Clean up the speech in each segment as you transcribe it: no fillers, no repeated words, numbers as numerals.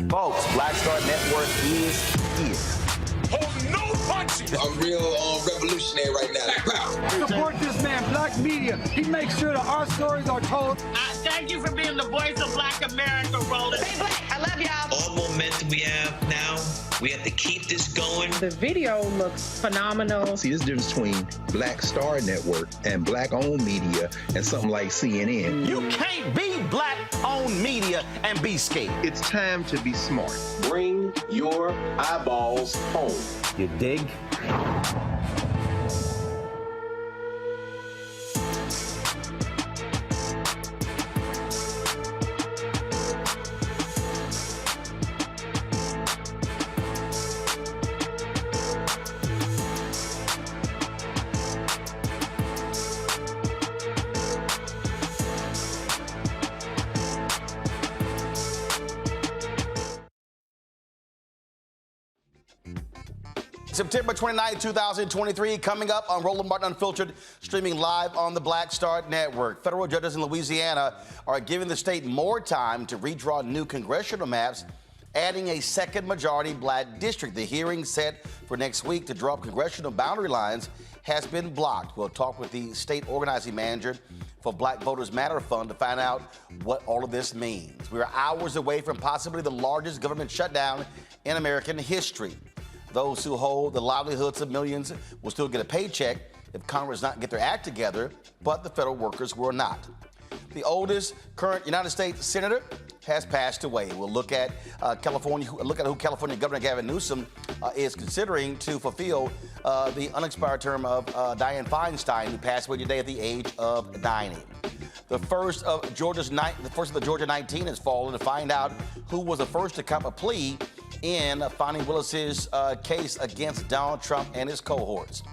Folks, Black Star Network is here. Hold no punches. I'm real revolutionary right now. Support this man, Black Media. He makes sure that our stories are told. Thank you for being the voice of Black America, Roland. Stay black. I love y'all. All momentum we have now, we have to keep this going. The video looks phenomenal. See, this difference between Black Star Network and Black-owned media and something like CNN. You can't be Black-owned media and be scared. It's time to be smart. Bring your eyeballs home. You dig? September 29, 2023, coming up on Roland Martin Unfiltered, streaming live on the Black Star Network. Federal judges in Louisiana are giving the state more time to redraw new congressional maps, adding a second majority Black district. The hearing set for next week to draw up congressional boundary lines has been blocked. We'll talk with the state organizing manager for Black Voters Matter Fund to find out what all of this means. We are hours away from possibly the largest government shutdown in American history. Those who hold the livelihoods of millions will still get a paycheck if Congress does not get their act together, but the federal workers will not. The oldest current United States senator has passed away. We'll look at who California Governor Gavin Newsome is considering to fulfill the unexpired term of Dianne Feinstein, who passed away today at the age of 90. The first of the Georgia 19 has fallen to find out who was the first to cop a plea in Fani Willis's case against Donald Trump and his cohorts.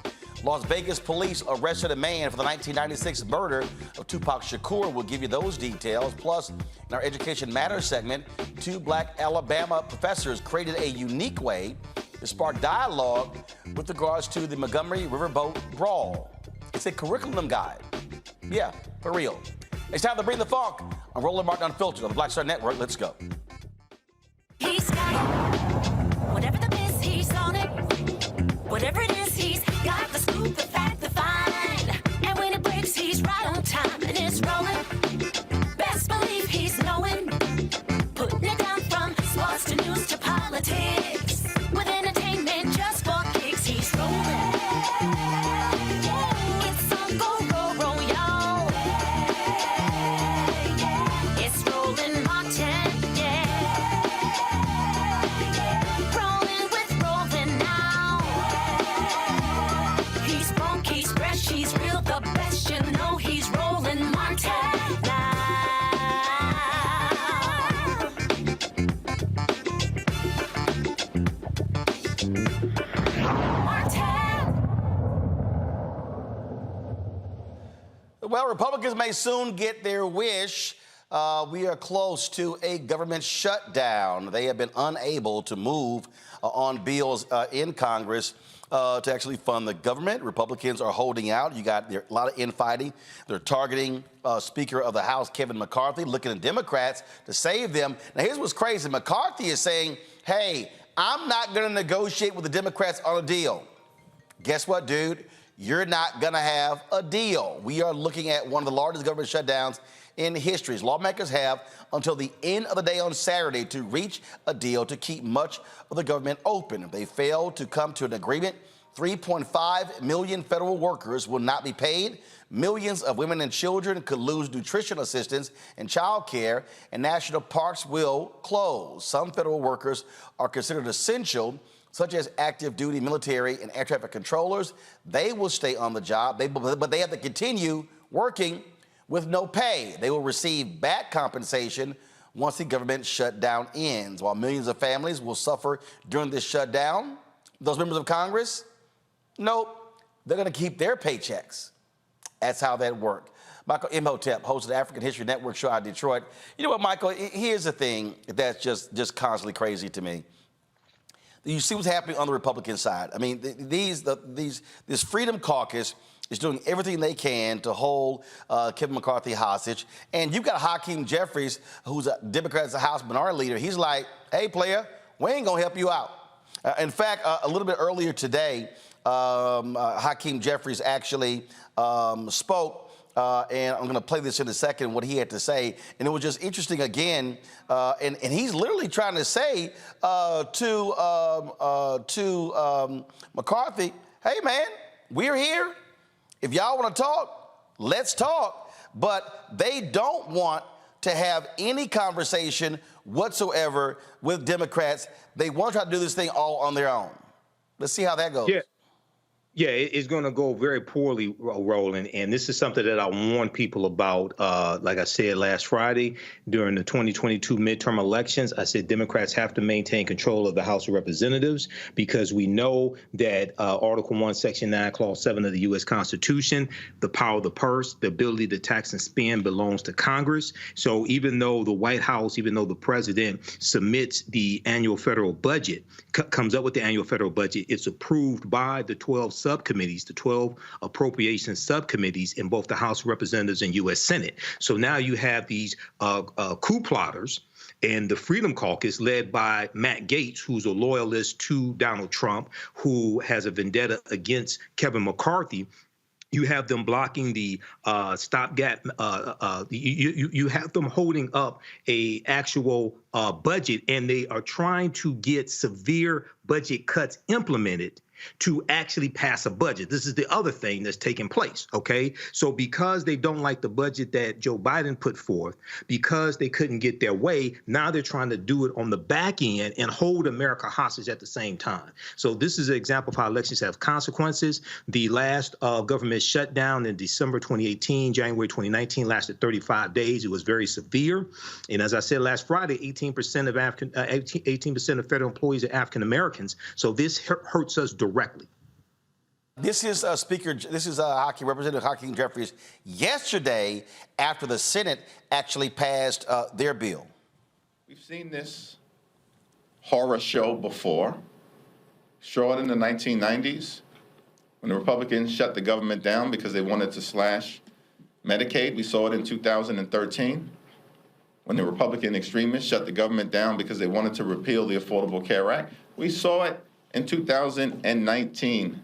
Las Vegas police arrested a man for the 1996 murder of Tupac Shakur. We'll give you those details. Plus, in our Education Matters segment, 2 black Alabama professors created a unique way to spark dialogue with regards to the Montgomery Riverboat Brawl. It's a curriculum guide. Yeah, for real. It's time to bring the funk. I'm Roland Martin Unfiltered on the Black Star Network. Let's go. He's got it. Whatever the biz, he's on it. Whatever it is, he's got the scoop, the fact, the find. And when it breaks, he's right on time and it's rolling. Best believe he's knowing. Putting it down from sports to news to politics. With entertainment just for kicks, he's rolling. It's on go, roll, y'all. It's Roland Martin, rolling with Roland now. He's funk, he's fresh, he's real, the best, you know he's Roland Martin now. Well, Republicans may soon get their wish. We are close to a government shutdown. They have been unable to move on bills in Congress to actually fund the government. Republicans are holding out. You got a lot of infighting. They're targeting Speaker of the House, Kevin McCarthy, looking at Democrats to save them. Now, here's what's crazy. McCarthy is saying, hey, I'm not going to negotiate with the Democrats on a deal. Guess what, dude? You're not going to have a deal. We are looking at one of the largest government shutdowns in history. Lawmakers have until the end of the day on Saturday to reach a deal to keep much of the government open. If they fail to come to an agreement, 3.5 million federal workers will not be paid. Millions of women and children could lose nutrition assistance and child care, and national parks will close. Some federal workers are considered essential, such as active duty military and air traffic controllers. They will stay on the job, but they have to continue working with no pay. They will receive back compensation once the government shutdown ends. While millions of families will suffer during this shutdown, those members of Congress, nope, they're gonna keep their paychecks. That's how that worked. Michael Imhotep, host of the African History Network show out of Detroit. You know what, Michael, here's the thing that's just constantly crazy to me. You see what's happening on the Republican side. I mean, this Freedom Caucus is doing everything they can to hold Kevin McCarthy hostage. And you've got Hakeem Jeffries, who's a Democrat, House Minority Leader. He's like, hey, player, we ain't gonna help you out. In fact, a little bit earlier today, Hakeem Jeffries actually spoke. And I'm going to play this in a second, what he had to say. And it was just interesting again. And he's literally trying to say to McCarthy, hey, man, we're here. If y'all want to talk, let's talk. But they don't want to have any conversation whatsoever with Democrats. They want to try to do this thing all on their own. Let's see how that goes. Yeah, it's going to go very poorly, Roland, and this is something that I warned people about. Like I said last Friday during the 2022 midterm elections, I said Democrats have to maintain control of the House of Representatives because we know that Article 1, Section 9, Clause 7 of the U.S. Constitution, the power of the purse, the ability to tax and spend belongs to Congress. So even though the White House, even though the president submits the annual federal budget, comes up with the annual federal budget, it's approved by the 12 subcommittees, the 12 appropriations subcommittees in both the House of Representatives and U.S. Senate. So now you have these coup plotters and the Freedom Caucus led by Matt Gaetz, who's a loyalist to Donald Trump, who has a vendetta against Kevin McCarthy. You have them blocking the stopgap. You have them holding up a actual budget, and they are trying to get severe budget cuts implemented to actually pass a budget. This is the other thing that's taking place, okay? So because they don't like the budget that Joe Biden put forth, because they couldn't get their way, now they're trying to do it on the back end and hold America hostage at the same time. So this is an example of how elections have consequences. The last government shutdown in December 2018, January 2019 lasted 35 days. It was very severe. And as I said last Friday, 18% of 18% of federal employees are African Americans. So this hurts us directly. This is Speaker. This is Representative Hakeem Jeffries. Yesterday, after the Senate actually passed their bill. We've seen this horror show before. Saw it in the 1990s when the Republicans shut the government down because they wanted to slash Medicaid. We saw it in 2013 when the Republican extremists shut the government down because they wanted to repeal the Affordable Care Act. We saw it in 2019,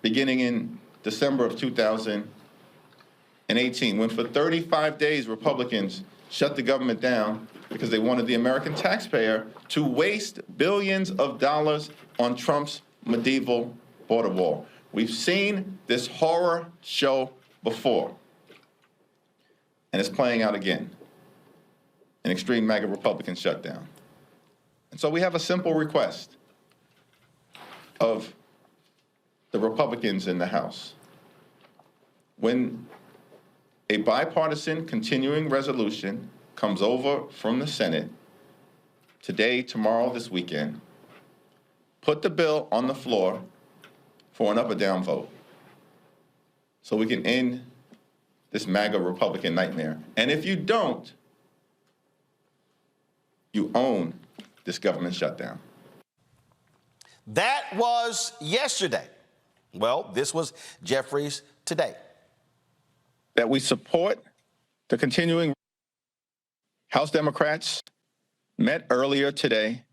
beginning in December of 2018, when for 35 days Republicans shut the government down because they wanted the American taxpayer to waste billions of dollars on Trump's medieval border wall. We've seen this horror show before, and it's playing out again. An extreme MAGA Republican shutdown. And so we have a simple request of the Republicans in the House. When a bipartisan continuing resolution comes over from the Senate today, tomorrow, this weekend, put the bill on the floor for an up or down vote so we can end this MAGA Republican nightmare. And if you don't, you own this government shutdown. That was yesterday. Well, this was Jeffries today. That we support the continuing. House Democrats met earlier today,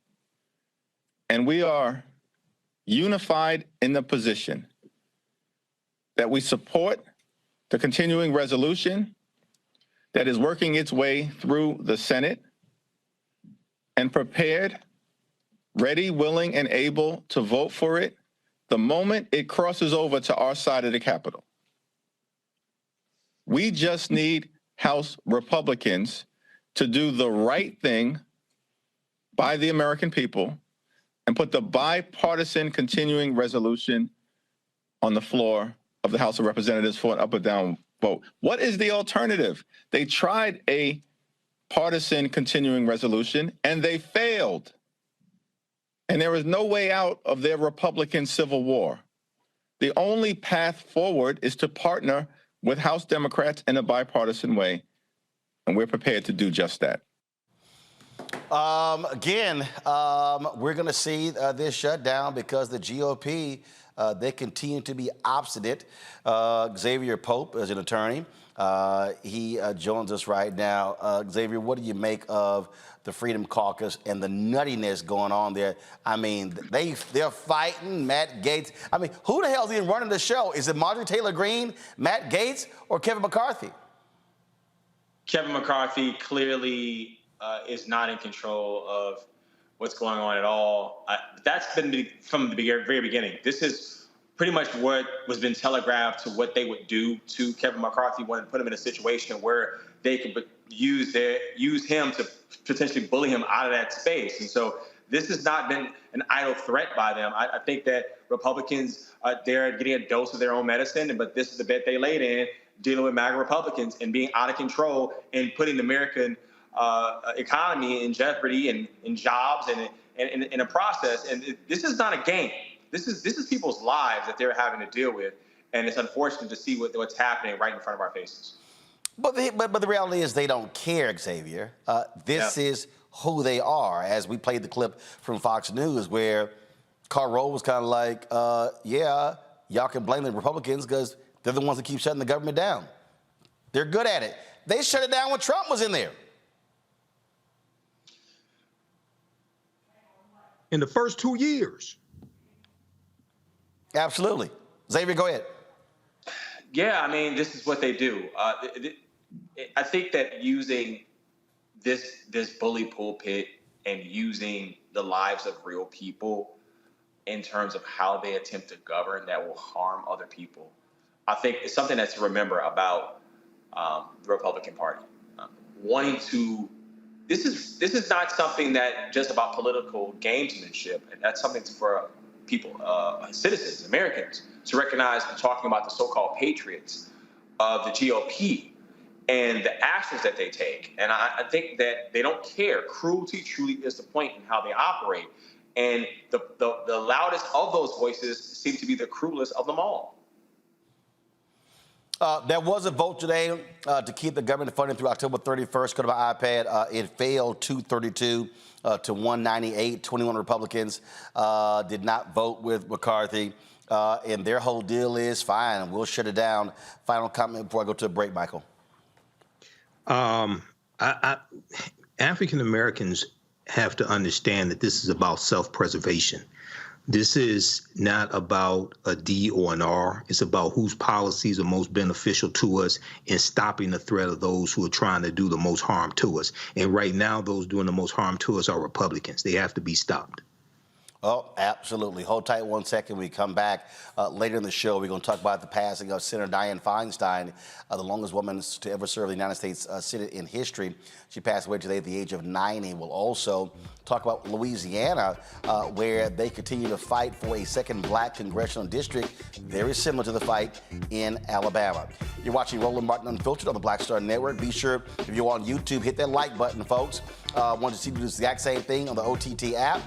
and we are unified in the position that we support the continuing resolution that is working its way through the Senate and prepared, ready, willing, and able to vote for it the moment it crosses over to our side of the Capitol. We just need House Republicans to do the right thing by the American people and put the bipartisan continuing resolution on the floor of the House of Representatives for an up or down vote. What is the alternative? They tried a partisan continuing resolution, and they failed. And there is no way out of their Republican civil war. The only path forward is to partner with House Democrats in a bipartisan way, and we're prepared to do just that. Again, we're going to see this shutdown because the GOP, they continue to be obstinate. Xavier Pope is an attorney. He joins us right now. Xavier, what do you make of the Freedom Caucus and the nuttiness going on there? I mean, they're fighting Matt Gaetz. I mean, who the hell is even running the show? Is it Marjorie Taylor Greene, Matt Gaetz, or Kevin McCarthy? Kevin McCarthy clearly is not in control of what's going on at all. That's been from the very beginning. This is pretty much what was been telegraphed to what they would do to Kevin McCarthy when put him in a situation where they could use him to potentially bully him out of that space. And so this has not been an idle threat by them. I think that Republicans, they're getting a dose of their own medicine, but this is the bet they laid in, dealing with MAGA Republicans and being out of control and putting the American economy in jeopardy and in jobs and in a process. And this is not a game. This is people's lives that they're having to deal with, and it's unfortunate to see what's happening right in front of our faces. But the reality is they don't care, Xavier. This is who they are. As we played the clip from Fox News where Karl Rove was kind of like, yeah, y'all can blame the Republicans because they're the ones that keep shutting the government down. They're good at it. They shut it down when Trump was in there. In the first 2 years. Absolutely. Xavier, go ahead. Yeah, I mean, this is what they do. I think that using this bully pulpit and using the lives of real people in terms of how they attempt to govern that will harm other people, I think it's something that's to remember about the Republican Party. This is not something that just about political gamesmanship, and that's something for people, citizens, Americans, to recognize and talking about the so-called patriots of the GOP and the actions that they take. And I think that they don't care. Cruelty truly is the point in how they operate. And the loudest loudest of those voices seem to be the cruelest of them all. There was a vote today to keep the government funding through October 31st. Go to my iPad. It failed 232 to 198. 21 Republicans did not vote with McCarthy. And their whole deal is fine. We'll shut it down. Final comment before I go to a break, Michael. African Americans have to understand that this is about self-preservation. This is not about a D or an R. It's about whose policies are most beneficial to us in stopping the threat of those who are trying to do the most harm to us. And right now, those doing the most harm to us are Republicans. They have to be stopped. Oh, absolutely. Hold tight 1 second. We come back later in the show. We're going to talk about the passing of Senator Dianne Feinstein, the longest woman to ever serve the United States Senate in history. She passed away today at the age of 90. We'll also talk about Louisiana, where they continue to fight for a second black congressional district, very similar to the fight in Alabama. You're watching Roland Martin Unfiltered on the Black Star Network. Be sure, if you're on YouTube, hit that like button, folks. Want to see you do the exact same thing on the OTT app.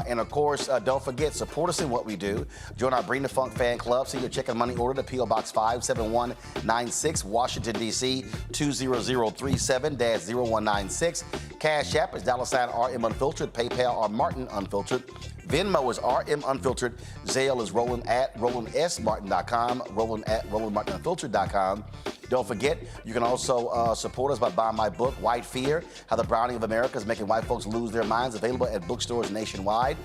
And of course, don't forget, support us in what we do. Join our Bring the Funk fan club. Send your check and money order to P.O. Box 57196, Washington, D.C. 20037-0196. Cash App is $RM Unfiltered. PayPal are Martin Unfiltered. Venmo is RM Unfiltered. Zelle is Roland at RolandSMartin.com. Roland at RolandMartinUnfiltered.com. Don't forget, you can also support us by buying my book, White Fear, How the Browning of America is Making White Folks Lose Their Minds, available at bookstores nationwide.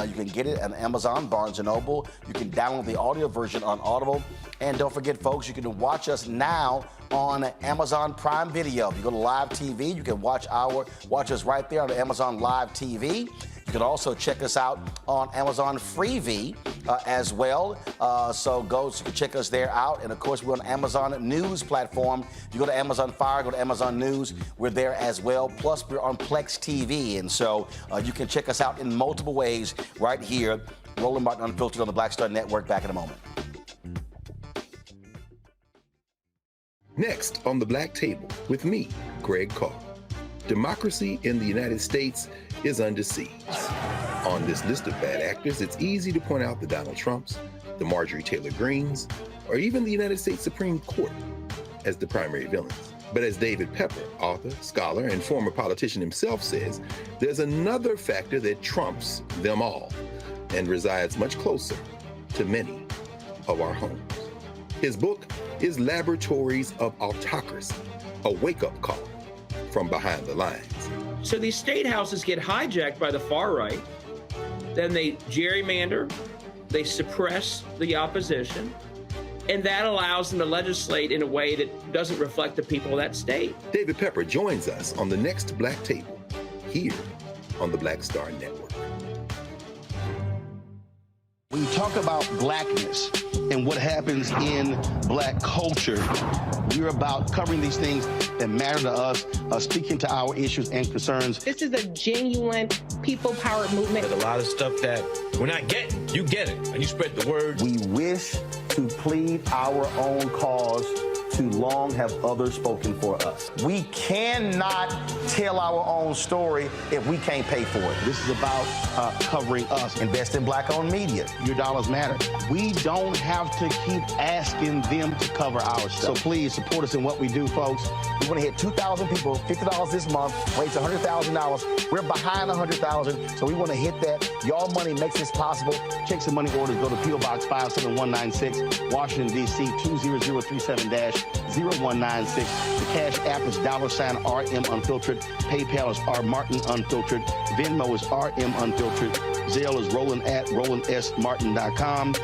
You can get it on Amazon, Barnes & Noble. You can download the audio version on Audible. And don't forget, folks, you can watch us now on Amazon Prime Video. If you go to Live TV, you can watch us right there on Amazon Live TV. You can also check us out on Amazon Freevee as well. So you can check us there out. And of course, we're on Amazon News platform. If you go to Amazon Fire, go to Amazon News, we're there as well. Plus, we're on Plex TV. And so you can check us out in multiple ways right here. Roland Martin Unfiltered on the Black Star Network. Back in a moment. Next on the Black Table with me, Greg Carr. Democracy in the United States is under siege. On this list of bad actors, it's easy to point out the Donald Trumps, the Marjorie Taylor Greens, or even the United States Supreme Court as the primary villains. But as David Pepper, author, scholar, and former politician himself says, there's another factor that trumps them all and resides much closer to many of our homes. His book is Laboratories of Autocracy, a wake-up call from behind the lines. So these state houses get hijacked by the far right, then they gerrymander, they suppress the opposition, and that allows them to legislate in a way that doesn't reflect the people of that state. David Pepper joins us on the next Black Table, here on the Black Star Network. When you talk about blackness and what happens in black culture, we're about covering these things that matter to us, speaking to our issues and concerns. This is a genuine people-powered movement. There's a lot of stuff that we're not getting. You get it, and you spread the word. We wish to plead our own cause. Too long have others spoken for us. We cannot tell our own story if we can't pay for it. This is about covering us. Invest in black-owned media. Your dollars matter. We don't have to keep asking them to cover our stuff. So please support us in what we do, folks. We want to hit 2,000 people, $50 this month, raise $100,000. We're behind $100,000, so we want to hit that. Y'all money makes this possible. Check some money orders. Go to P.O. Box 57196, Washington, D.C. 20037-0196. The Cash App is $RM Unfiltered. PayPal is R Martin Unfiltered. Venmo is RM Unfiltered. Zelle is Roland at RolandSMartin.com.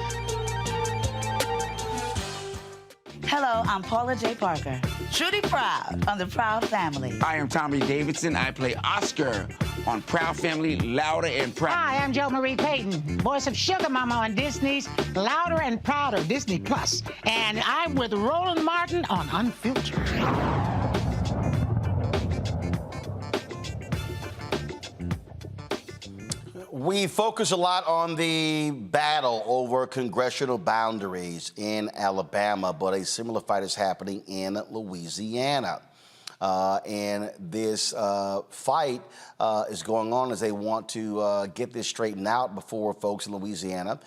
Hello, I'm Paula J. Parker. Truly proud on the Proud Family. I am Tommy Davidson. I play Oscar on Proud Family, Louder and Proud. Hi, I'm Jo Marie Payton, voice of Sugar Mama on Disney's Louder and Prouder, Disney Plus. And I'm with Roland Martin on Unfiltered. We focus a lot on the battle over congressional boundaries in Alabama, but a similar fight is happening in Louisiana. And this fight is going on as they want to get this straightened out before folks in Louisiana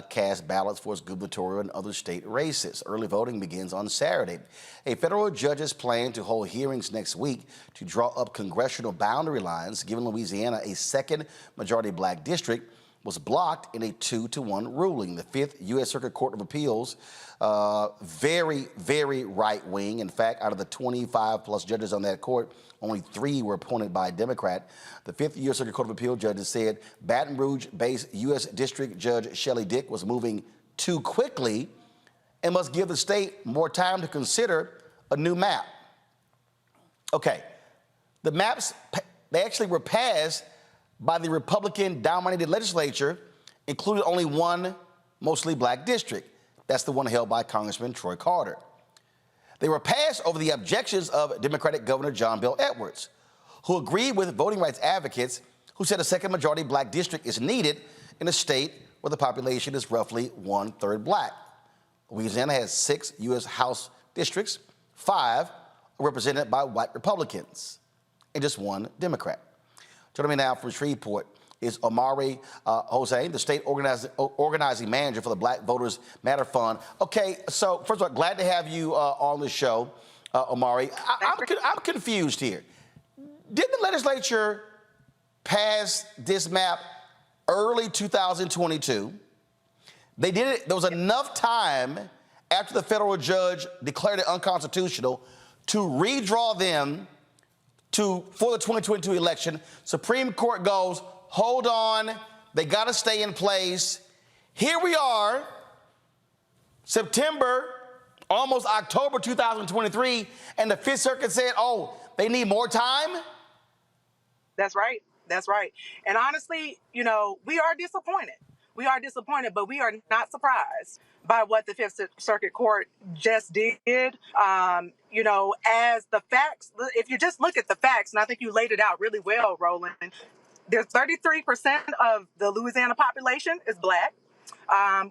cast ballots for its gubernatorial and other state races. Early voting begins on Saturday. A federal judge's plan to hold hearings next week to draw up congressional boundary lines, giving Louisiana a second majority black district, was blocked in a 2-1 ruling. The Fifth U.S. Circuit Court of Appeals, very, very right-wing. In fact, out of the 25-plus judges on that court, only 3 were appointed by a Democrat. The Fifth U.S. Circuit Court of Appeals judges said Baton Rouge-based U.S. District Judge Shelley Dick was moving too quickly and must give the state more time to consider a new map. Okay, the maps, they actually were passed by the Republican-dominated legislature, included only one mostly black district. That's the one held by Congressman Troy Carter. They were passed over the objections of Democratic Governor John Bel Edwards, who agreed with voting rights advocates who said a second majority black district is needed in a state where the population is roughly 1/3 black. Louisiana has 6 U.S. House districts, 5 are represented by white Republicans, and just 1 Democrat. Joining me now from Shreveport is Omari Jose, the state organizing manager for the Black Voters Matter Fund. Okay, so first of all, glad to have you on the show, Omari. I'm confused here. Didn't the legislature pass this map early 2022? They did it. There was enough time after the federal judge declared it unconstitutional to redraw them for the 2022 election. Supreme Court goes, hold on, they got to stay in place. Here we are, September, almost October 2023, and the Fifth Circuit said, oh, they need more time? That's right. That's right. And honestly, you know, we are disappointed. We are disappointed, but we are not surprised by what the Fifth Circuit Court just did. You know, as the facts, if you just look at the facts, and I think you laid it out really well, Roland, there's 33% of the Louisiana population is black.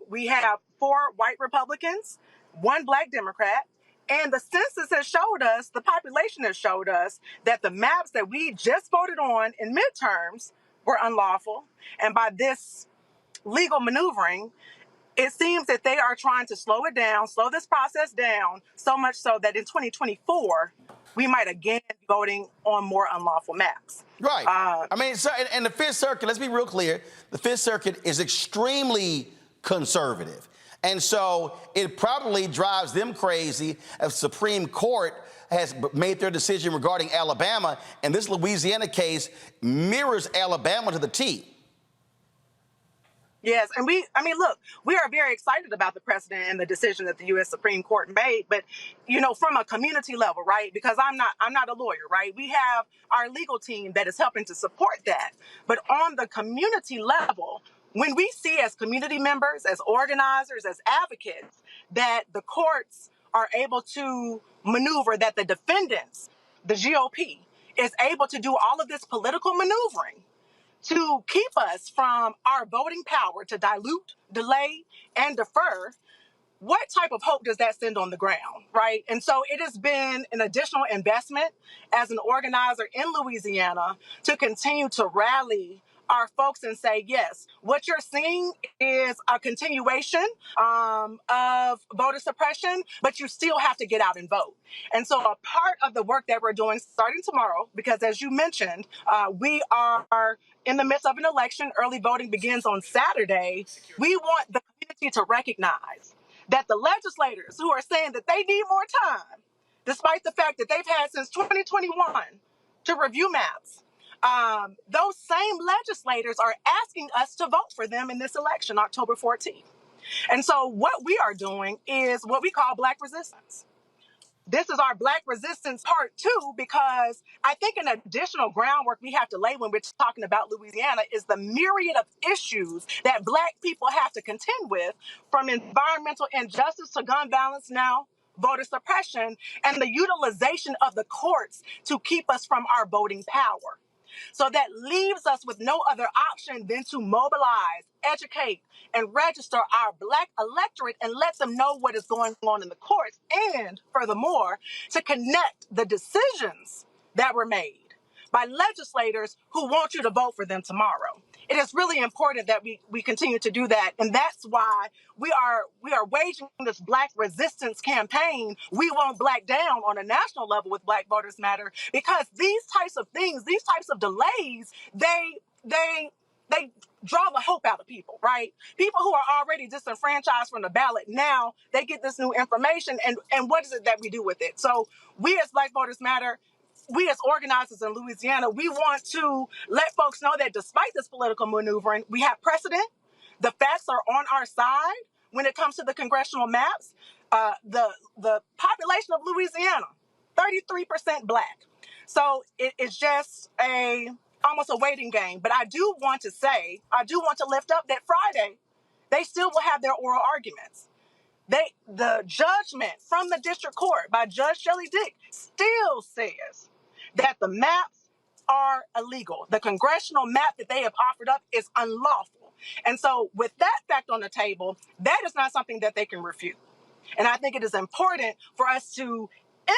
We have 4 white Republicans, 1 black Democrat, and the census has showed us, the population has showed us that the maps that we just voted on in midterms were unlawful. And by this legal maneuvering, it seems that they are trying to slow it down, slow this process down, so much so that in 2024, we might again be voting on more unlawful maps. Right. I mean, so, and the Fifth Circuit, let's be real clear, the Fifth Circuit is extremely conservative. And so it probably drives them crazy if Supreme Court has made their decision regarding Alabama, and this Louisiana case mirrors Alabama to the T. Yes, and look, we are very excited about the precedent and the decision that the U.S. Supreme Court made, but, you know, from a community level, right, because I'm not a lawyer, right, we have our legal team that is helping to support that, but on the community level, when we see as community members, as organizers, as advocates, that the courts are able to maneuver, that the defendants, the GOP, is able to do all of this political maneuvering to keep us from our voting power, to dilute, delay, and defer, what type of hope does that send on the ground, right? And so it has been an additional investment as an organizer in Louisiana to continue to rally our folks and say, yes, what you're seeing is a continuation of voter suppression, but you still have to get out and vote. And so a part of the work that we're doing starting tomorrow, because as you mentioned, we are in the midst of an election. Early voting begins on Saturday. We want the community to recognize that the legislators who are saying that they need more time, despite the fact that they've had since 2021 to review maps, those same legislators are asking us to vote for them in this election, October 14th. And so what we are doing is what we call Black resistance. This is our Black resistance part 2, because I think an additional groundwork we have to lay when we're talking about Louisiana is the myriad of issues that Black people have to contend with, from environmental injustice to gun violence now, voter suppression, and the utilization of the courts to keep us from our voting power. So that leaves us with no other option than to mobilize, educate, and register our Black electorate and let them know what is going on in the courts. And furthermore, to connect the decisions that were made by legislators who want you to vote for them tomorrow. It is really important that we continue to do that. And that's why we are waging this Black resistance campaign. We want Black down on a national level with Black Voters Matter, because these types of things, these types of delays, they draw the hope out of people, right? People who are already disenfranchised from the ballot, now they get this new information, and what is it that we do with it? So we as Black Voters Matter, we as organizers in Louisiana, we want to let folks know that despite this political maneuvering, we have precedent. The facts are on our side when it comes to the congressional maps. The population of Louisiana, 33% Black. So it's just almost a waiting game. But I do want to lift up that Friday, they still will have their oral arguments. The judgment from the district court by Judge Shelley Dick still says that the maps are illegal. The congressional map that they have offered up is unlawful. And so with that fact on the table, that is not something that they can refute. And I think it is important for us to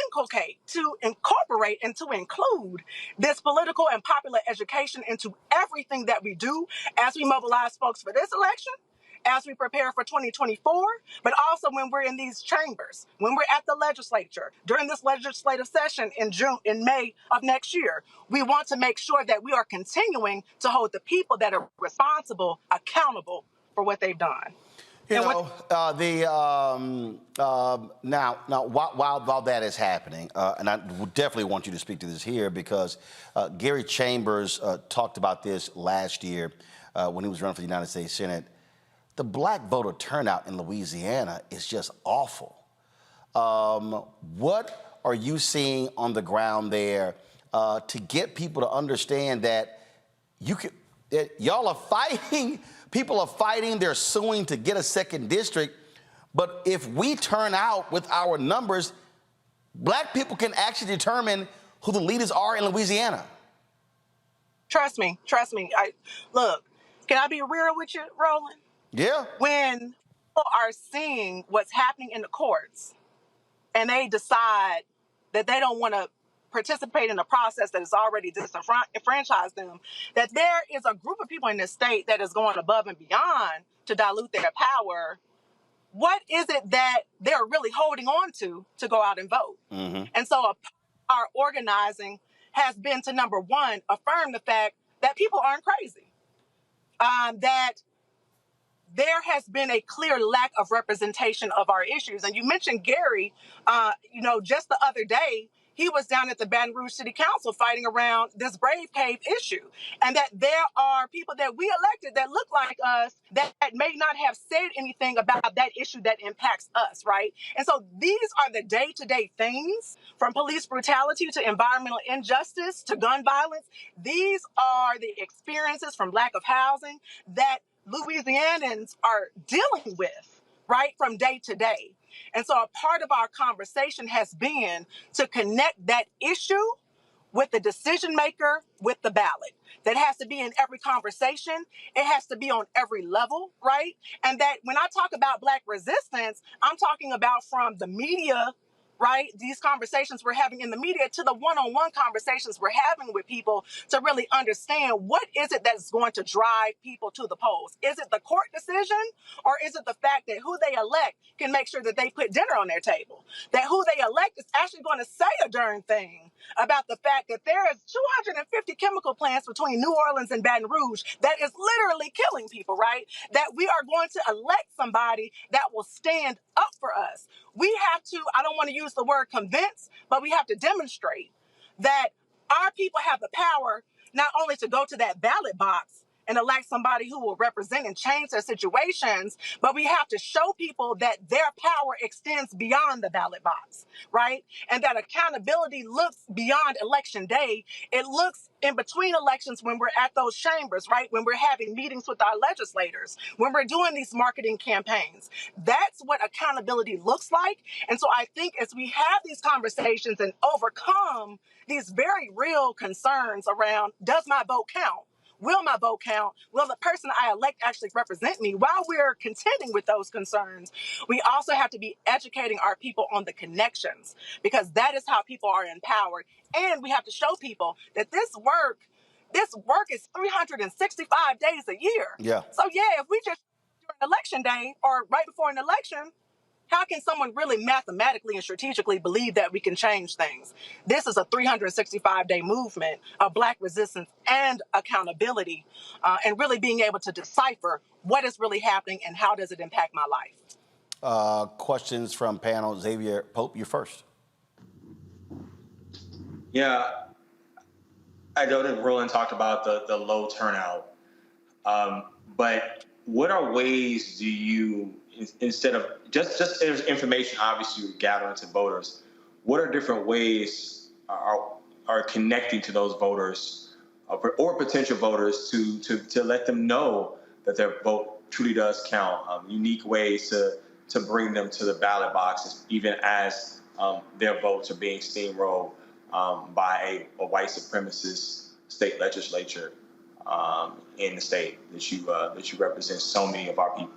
inculcate, to incorporate, and to include this political and popular education into everything that we do as we mobilize folks for this election, as we prepare for 2024, but also when we're in these chambers, when we're at the legislature, during this legislative session in May of next year. We want to make sure that we are continuing to hold the people that are responsible accountable for what they've done. Now while that is happening, and I definitely want you to speak to this here, because Gary Chambers talked about this last year when he was running for the United States Senate. The Black voter turnout in Louisiana is just awful. What are you seeing on the ground there to get people to understand that y'all are fighting? People are fighting, they're suing to get a second district. But if we turn out with our numbers, Black people can actually determine who the leaders are in Louisiana. Trust me. Look, can I be real with you, Roland? Yeah. When people are seeing what's happening in the courts and they decide that they don't want to participate in a process that has already disenfranchised them, that there is a group of people in this state that is going above and beyond to dilute their power, what is it that they're really holding on to go out and vote? Mm-hmm. And so our organizing has been to, number one, affirm the fact that people aren't crazy, that there has been a clear lack of representation of our issues. And you mentioned Gary, just the other day, he was down at the Baton Rouge City Council fighting around this Brave Cave issue. And that there are people that we elected that look like us that may not have said anything about that issue that impacts us, right? And so these are the day-to-day things, from police brutality to environmental injustice to gun violence. These are the experiences from lack of housing that Louisianans are dealing with, right, from day to day. And so a part of our conversation has been to connect that issue with the decision maker, with the ballot. That has to be in every conversation. It has to be on every level, right? And that when I talk about Black resistance, I'm talking about from the media, right? These conversations we're having in the media to the one-on-one conversations we're having with people to really understand what is it that's going to drive people to the polls. Is it the court decision, or is it the fact that who they elect can make sure that they put dinner on their table? That who they elect is actually going to say a darn thing about the fact that there is 250 chemical plants between New Orleans and Baton Rouge that is literally killing people, right? That we are going to elect somebody that will stand up for us. We have to, I don't want to use the word convince, but we have to demonstrate that our people have the power not only to go to that ballot box and elect somebody who will represent and change their situations, but we have to show people that their power extends beyond the ballot box, right? And that accountability looks beyond election day. It looks in between elections when we're at those chambers, right? When we're having meetings with our legislators, when we're doing these marketing campaigns. That's what accountability looks like. And so I think as we have these conversations and overcome these very real concerns around, does my vote count? Will my vote count? Will the person I elect actually represent me? While we're contending with those concerns, we also have to be educating our people on the connections, because that is how people are empowered. And we have to show people that this work is 365 days a year. Yeah. So yeah, if we just during election day or right before an election, how can someone really mathematically and strategically believe that we can change things? This is a 365-day movement of Black resistance and accountability, and really being able to decipher what is really happening and how does it impact my life. Questions from panel. Xavier Pope, you first. Yeah, I know that Roland talked about the low turnout, but what are ways do you, instead of just there's information obviously you're gathering to voters, what are different ways are connecting to those voters or potential voters to let them know that their vote truly does count? Unique ways to bring them to the ballot boxes, even as their votes are being steamrolled by a white supremacist state legislature in the state that you represent so many of our people.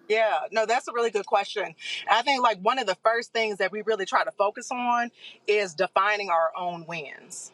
Yeah, no, that's a really good question. I think like one of the first things that we really try to focus on is defining our own wins.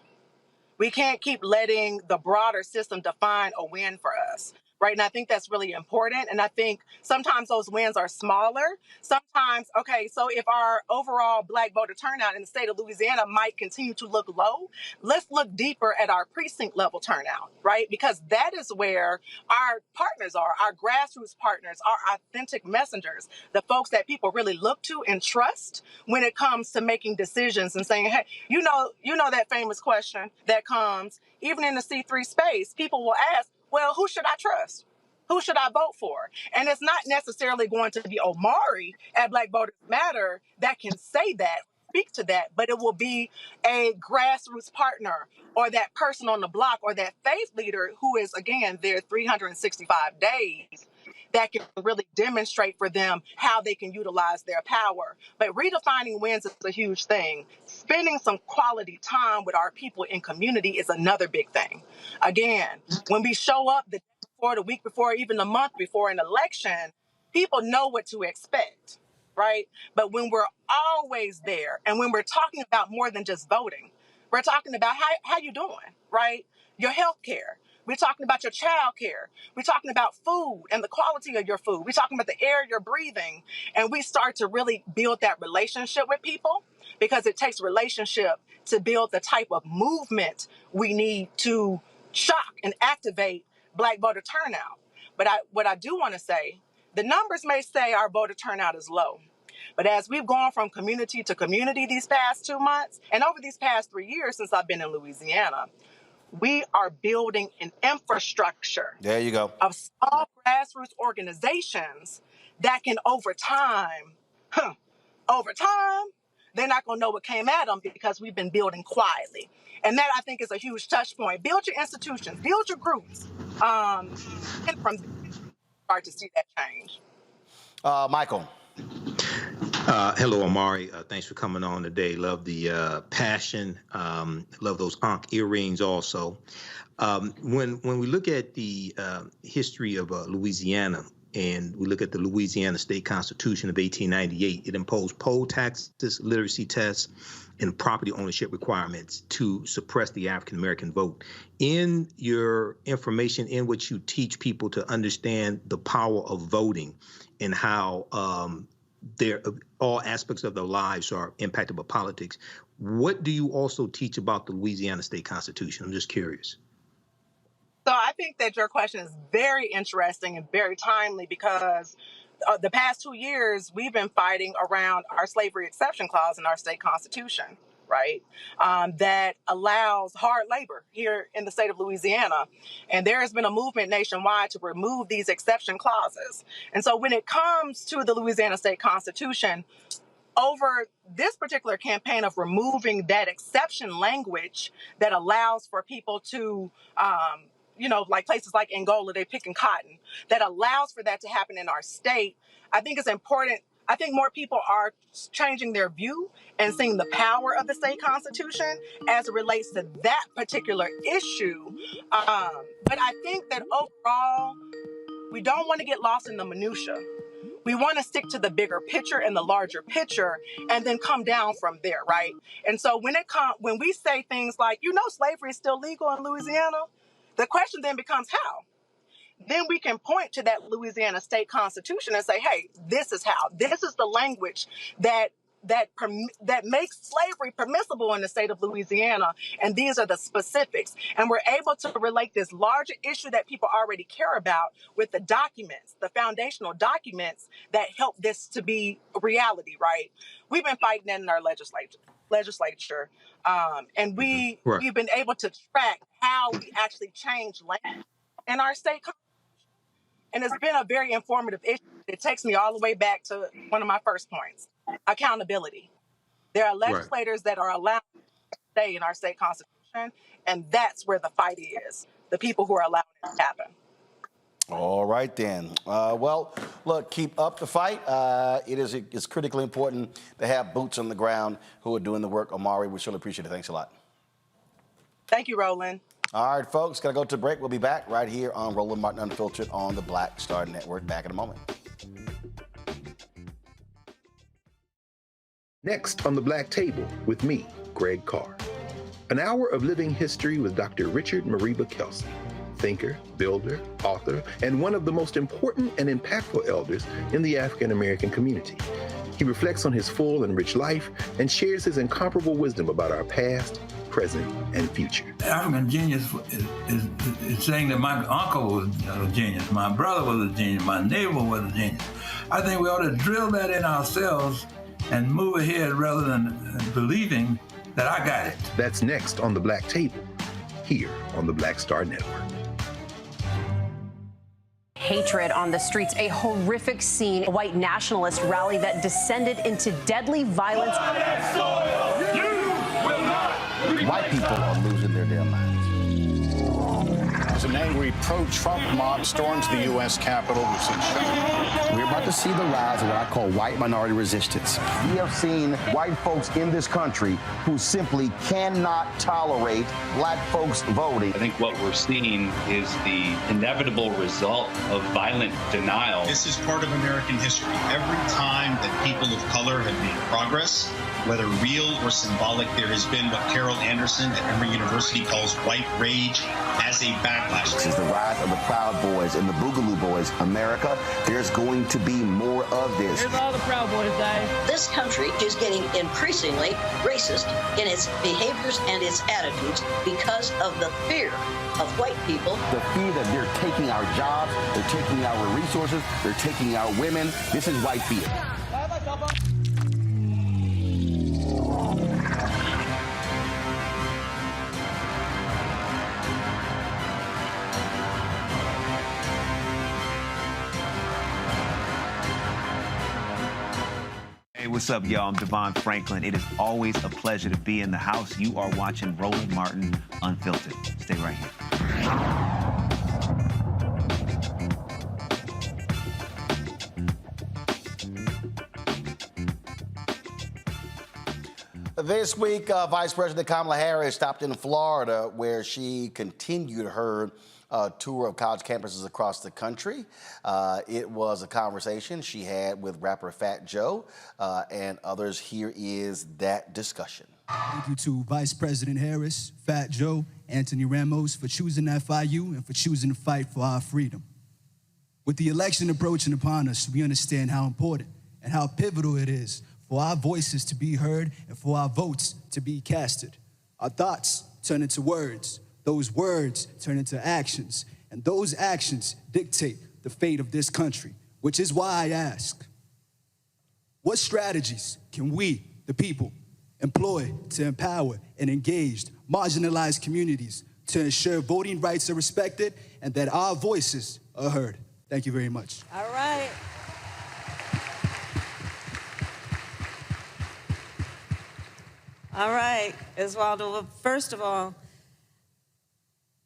We can't keep letting the broader system define a win for us, right? And I think that's really important. And I think sometimes those wins are smaller. Sometimes, okay, so if our overall Black voter turnout in the state of Louisiana might continue to look low, let's look deeper at our precinct level turnout, right? Because that is where our partners are, our grassroots partners, our authentic messengers, the folks that people really look to and trust when it comes to making decisions and saying, hey, you know that famous question that comes even in the C3 space. People will ask, well, who should I trust? Who should I vote for? And it's not necessarily going to be Omari at Black Voters Matter that can say that, speak to that, but it will be a grassroots partner or that person on the block or that faith leader who is, again, there 365 days that can really demonstrate for them how they can utilize their power. But redefining wins is a huge thing. Spending some quality time with our people in community is another big thing. Again, when we show up the day before, the week before, even the month before an election, people know what to expect, right? But when we're always there and when we're talking about more than just voting, we're talking about how you doing, right? Your health care. We're talking about your child care. We're talking about food and the quality of your food. We're talking about the air you're breathing. And we start to really build that relationship with people, because it takes relationship to build the type of movement we need to shock and activate Black voter turnout. But what I do want to say, the numbers may say our voter turnout is low. But as we've gone from community to community these past 2 months, and over these past 3 years since I've been in Louisiana, we are building an infrastructure There you go. of small grassroots organizations that can over time, they're not going to know what came at them because we've been building quietly. And that, I think, is a huge touch point. Build your institutions, build your groups, and from there, start to see that change. Michael. Hello, Omari. Thanks for coming on today. Love the passion. Love those Ankh earrings also. When we look at the history of Louisiana, and we look at the Louisiana State Constitution of 1898, it imposed poll taxes, literacy tests, and property ownership requirements to suppress the African American vote. In your information, in which you teach people to understand the power of voting and how all aspects of their lives are impacted by politics, what do you also teach about the Louisiana State Constitution? I'm just curious. So I think that your question is very interesting and very timely, because the past 2 years, we've been fighting around our slavery exception clause in our state constitution. right? That allows hard labor here in the state of Louisiana. And there has been a movement nationwide to remove these exception clauses. And so when it comes to the Louisiana State Constitution, over this particular campaign of removing that exception language that allows for people to, like places like Angola, they picking cotton, that allows for that to happen in our state, I think it's important. I think more people are changing their view and seeing the power of the state constitution as it relates to that particular issue. But I think that overall, we don't want to get lost in the minutia. We want to stick to the bigger picture and the larger picture and then come down from there, right? And so when we say things like, slavery is still legal in Louisiana, the question then becomes how? Then we can point to that Louisiana state constitution and say, hey, this is how. This is the language that makes slavery permissible in the state of Louisiana, and these are the specifics. And we're able to relate this larger issue that people already care about with the documents, the foundational documents that help this to be a reality, right? We've been fighting that in our legislature, and we've been able to track how we actually change language in our state. And it's been a very informative issue. It takes me all the way back to one of my first points, accountability. There are legislators that are allowed to stay in our state constitution, and that's where the fight is, the people who are allowing it to happen. All right, then. Well, look, keep up the fight. It's critically important to have boots on the ground who are doing the work. Omari, we surely appreciate it. Thanks a lot. Thank you, Roland. All right, folks, got to go to break. We'll be back right here on Roland Martin Unfiltered on the Black Star Network. Back in a moment. Next on the Black Table with me, Greg Carr. An hour of living history with Dr. Richard Mariba Kelsey, thinker, builder, author, and one of the most important and impactful elders in the African American community. He reflects on his full and rich life and shares his incomparable wisdom about our past, present, and future. African genius is saying that my uncle was a genius, my brother was a genius, my neighbor was a genius. I think we ought to drill that in ourselves and move ahead rather than believing that I got it. That's next on the Black Table, here on the Black Star Network. Hatred on the streets, a horrific scene, a white nationalist rally that descended into deadly violence. White people are losing their damn minds. As an angry pro-Trump mob storms the U.S. Capitol, we've seen shutdown. We're about to see the rise of what I call white minority resistance. We have seen white folks in this country who simply cannot tolerate black folks voting. I think what we're seeing is the inevitable result of violent denial. This is part of American history. Every time that people of color have made progress, whether real or symbolic, there has been what Carol Anderson at Emory University calls white rage as a backlash. This is the rise of the Proud Boys and the Boogaloo Boys. America, there's going to be more of this. Here's all the Proud Boys, Dave. This country is getting increasingly racist in its behaviors and its attitudes because of the fear of white people. The fear that they're taking our jobs, they're taking our resources, they're taking our women. This is white fear. Hey, what's up, y'all? I'm Devon Franklin. It is always a pleasure to be in the house. You are watching Roland Martin Unfiltered. Stay right here. This week, Vice President Kamala Harris stopped in Florida, where she continued her tour of college campuses across the country. It was a conversation she had with rapper Fat Joe and others. Here is that discussion. Thank you to Vice President Harris, Fat Joe, Anthony Ramos for choosing FIU and for choosing to fight for our freedom. With the election approaching upon us, we understand how important and how pivotal it is for our voices to be heard and for our votes to be casted. Our thoughts turn into words. Those words turn into actions, and those actions dictate the fate of this country, which is why I ask, what strategies can we, the people, employ to empower and engage marginalized communities to ensure voting rights are respected and that our voices are heard. Thank you very much. All right. All right, Oswaldo. Well, first of all,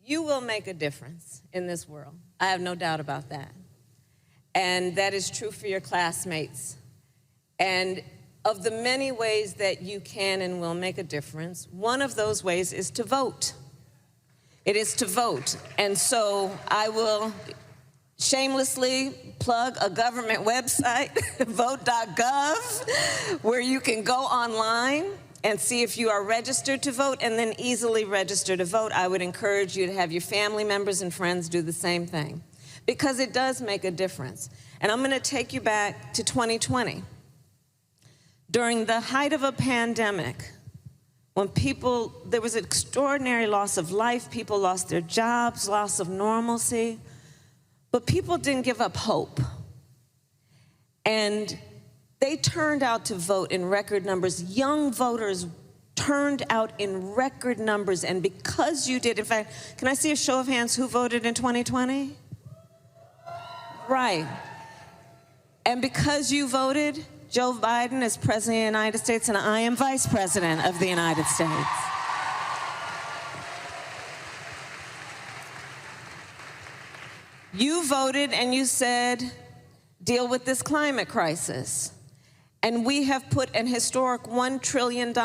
you will make a difference in this world. I have no doubt about that. And that is true for your classmates. And of the many ways that you can and will make a difference, one of those ways is to vote. It is to vote. And so I will shamelessly plug a government website, vote.gov, where you can go online and see if you are registered to vote and then easily register to vote. I would encourage you to have your family members and friends do the same thing because it does make a difference. And I'm going to take you back to 2020. During the height of a pandemic, when there was an extraordinary loss of life, people lost their jobs, loss of normalcy, but people didn't give up hope. And they turned out to vote in record numbers. Young voters turned out in record numbers, and because you did, in fact, can I see a show of hands who voted in 2020? Right. And because you voted, Joe Biden is President of the United States, and I am Vice President of the United States. You voted and you said, deal with this climate crisis. And we have put an historic $1 trillion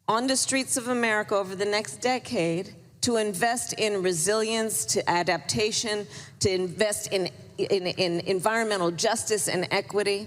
on the streets of America over the next decade to invest in resilience, to adaptation, to invest in environmental justice and equity,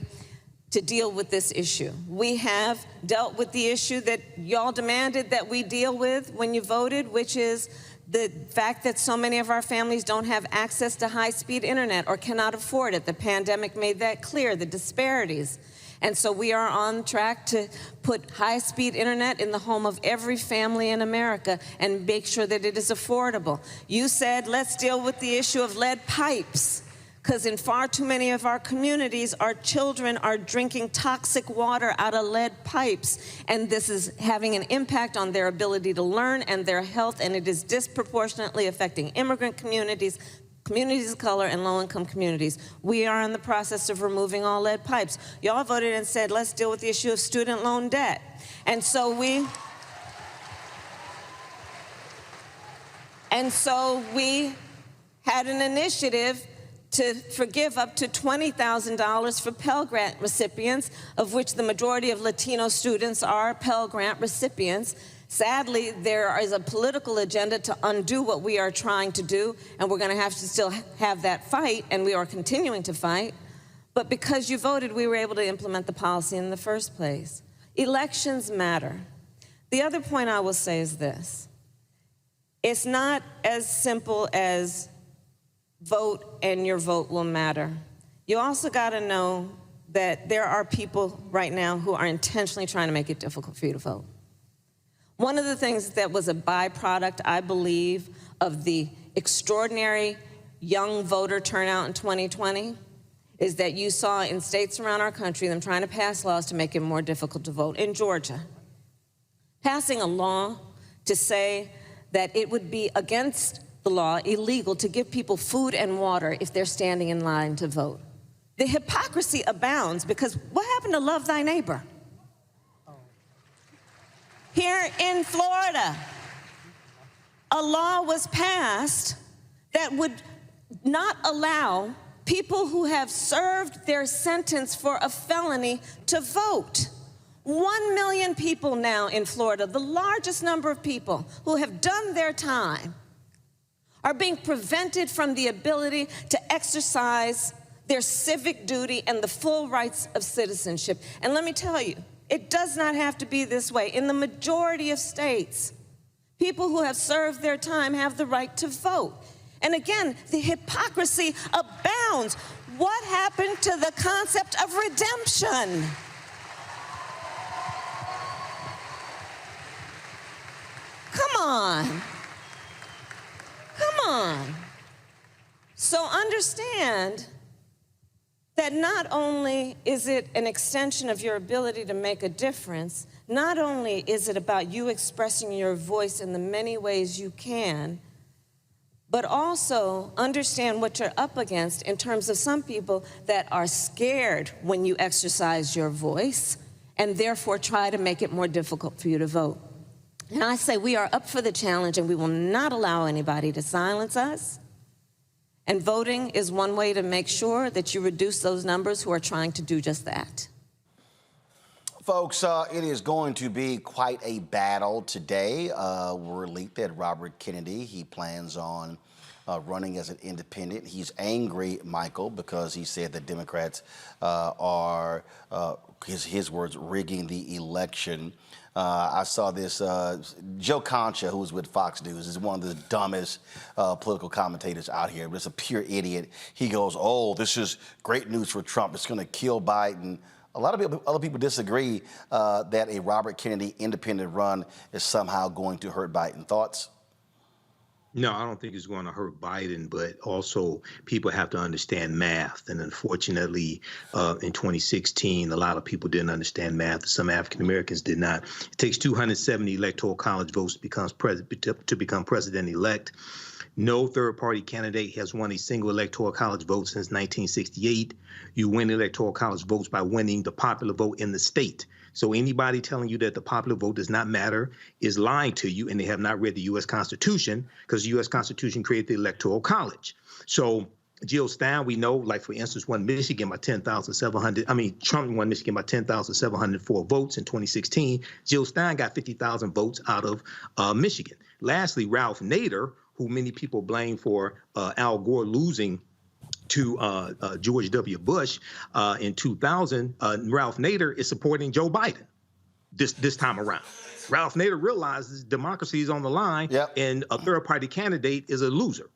to deal with this issue. We have dealt with the issue that y'all demanded that we deal with when you voted, which is the fact that so many of our families don't have access to high-speed internet or cannot afford it. The pandemic made that clear, the disparities. And so we are on track to put high-speed internet in the home of every family in America and make sure that it is affordable. You said, let's deal with the issue of lead pipes, because in far too many of our communities, our children are drinking toxic water out of lead pipes, and this is having an impact on their ability to learn and their health, and it is disproportionately affecting immigrant communities, communities of color, and low-income communities. We are in the process of removing all lead pipes. Y'all voted and said, let's deal with the issue of student loan debt. And so we had an initiative to forgive up to $20,000 for Pell Grant recipients, of which the majority of Latino students are Pell Grant recipients. Sadly, there is a political agenda to undo what we are trying to do, and we're going to have to still have that fight, and we are continuing to fight. But because you voted, we were able to implement the policy in the first place. Elections matter. The other point I will say is this. It's not as simple as vote and your vote will matter. You also got to know that there are people right now who are intentionally trying to make it difficult for you to vote. One of the things that was a byproduct, I believe, of the extraordinary young voter turnout in 2020 is that you saw in states around our country them trying to pass laws to make it more difficult to vote. In Georgia, passing a law to say that it would be against the law, illegal, to give people food and water if they're standing in line to vote. The hypocrisy abounds because what happened to love thy neighbor? Here in Florida, a law was passed that would not allow people who have served their sentence for a felony to vote. 1 million people now in Florida, the largest number of people who have done their time, are being prevented from the ability to exercise their civic duty and the full rights of citizenship. And let me tell you, it does not have to be this way. In the majority of states, people who have served their time have the right to vote. And again, the hypocrisy abounds. What happened to the concept of redemption? Come on. Come on. So understand that not only is it an extension of your ability to make a difference, Not only is it about you expressing your voice in the many ways you can, but also understand what you're up against in terms of some people that are scared when you exercise your voice and therefore try to make it more difficult for you to vote. And I say we are up for the challenge and we will not allow anybody to silence us. And voting is one way to make sure that you reduce those numbers who are trying to do just that. Folks, it is going to be quite a battle today. We're leaked that Robert Kennedy, he plans on running as an independent. He's angry, Michael, because he said that Democrats are, his words, rigging the election. I saw this, Joe Concha, who was with Fox News, is one of the dumbest political commentators out here. Just a pure idiot. He goes, oh, this is great news for Trump. It's going to kill Biden. A lot of other people disagree that a Robert Kennedy independent run is somehow going to hurt Biden. Thoughts? No, I don't think it's going to hurt Biden, but also people have to understand math. And unfortunately, in 2016, a lot of people didn't understand math. Some African Americans did not. It takes 270 electoral college votes to become president-elect. No third-party candidate has won a single electoral college vote since 1968. You win electoral college votes by winning the popular vote in the state. So anybody telling you that the popular vote does not matter is lying to you, and they have not read the U.S. Constitution, because the U.S. Constitution created the electoral college. So Jill Stein, we know, like, for instance, won Michigan by 10,700. Trump won Michigan by 10,704 votes in 2016. Jill Stein got 50,000 votes out of Michigan. Lastly, Ralph Nader, who many people blame for Al Gore losing to George W. Bush in 2000, Ralph Nader is supporting Joe Biden this time around. Ralph Nader realizes democracy is on the line, and a third-party candidate is a loser.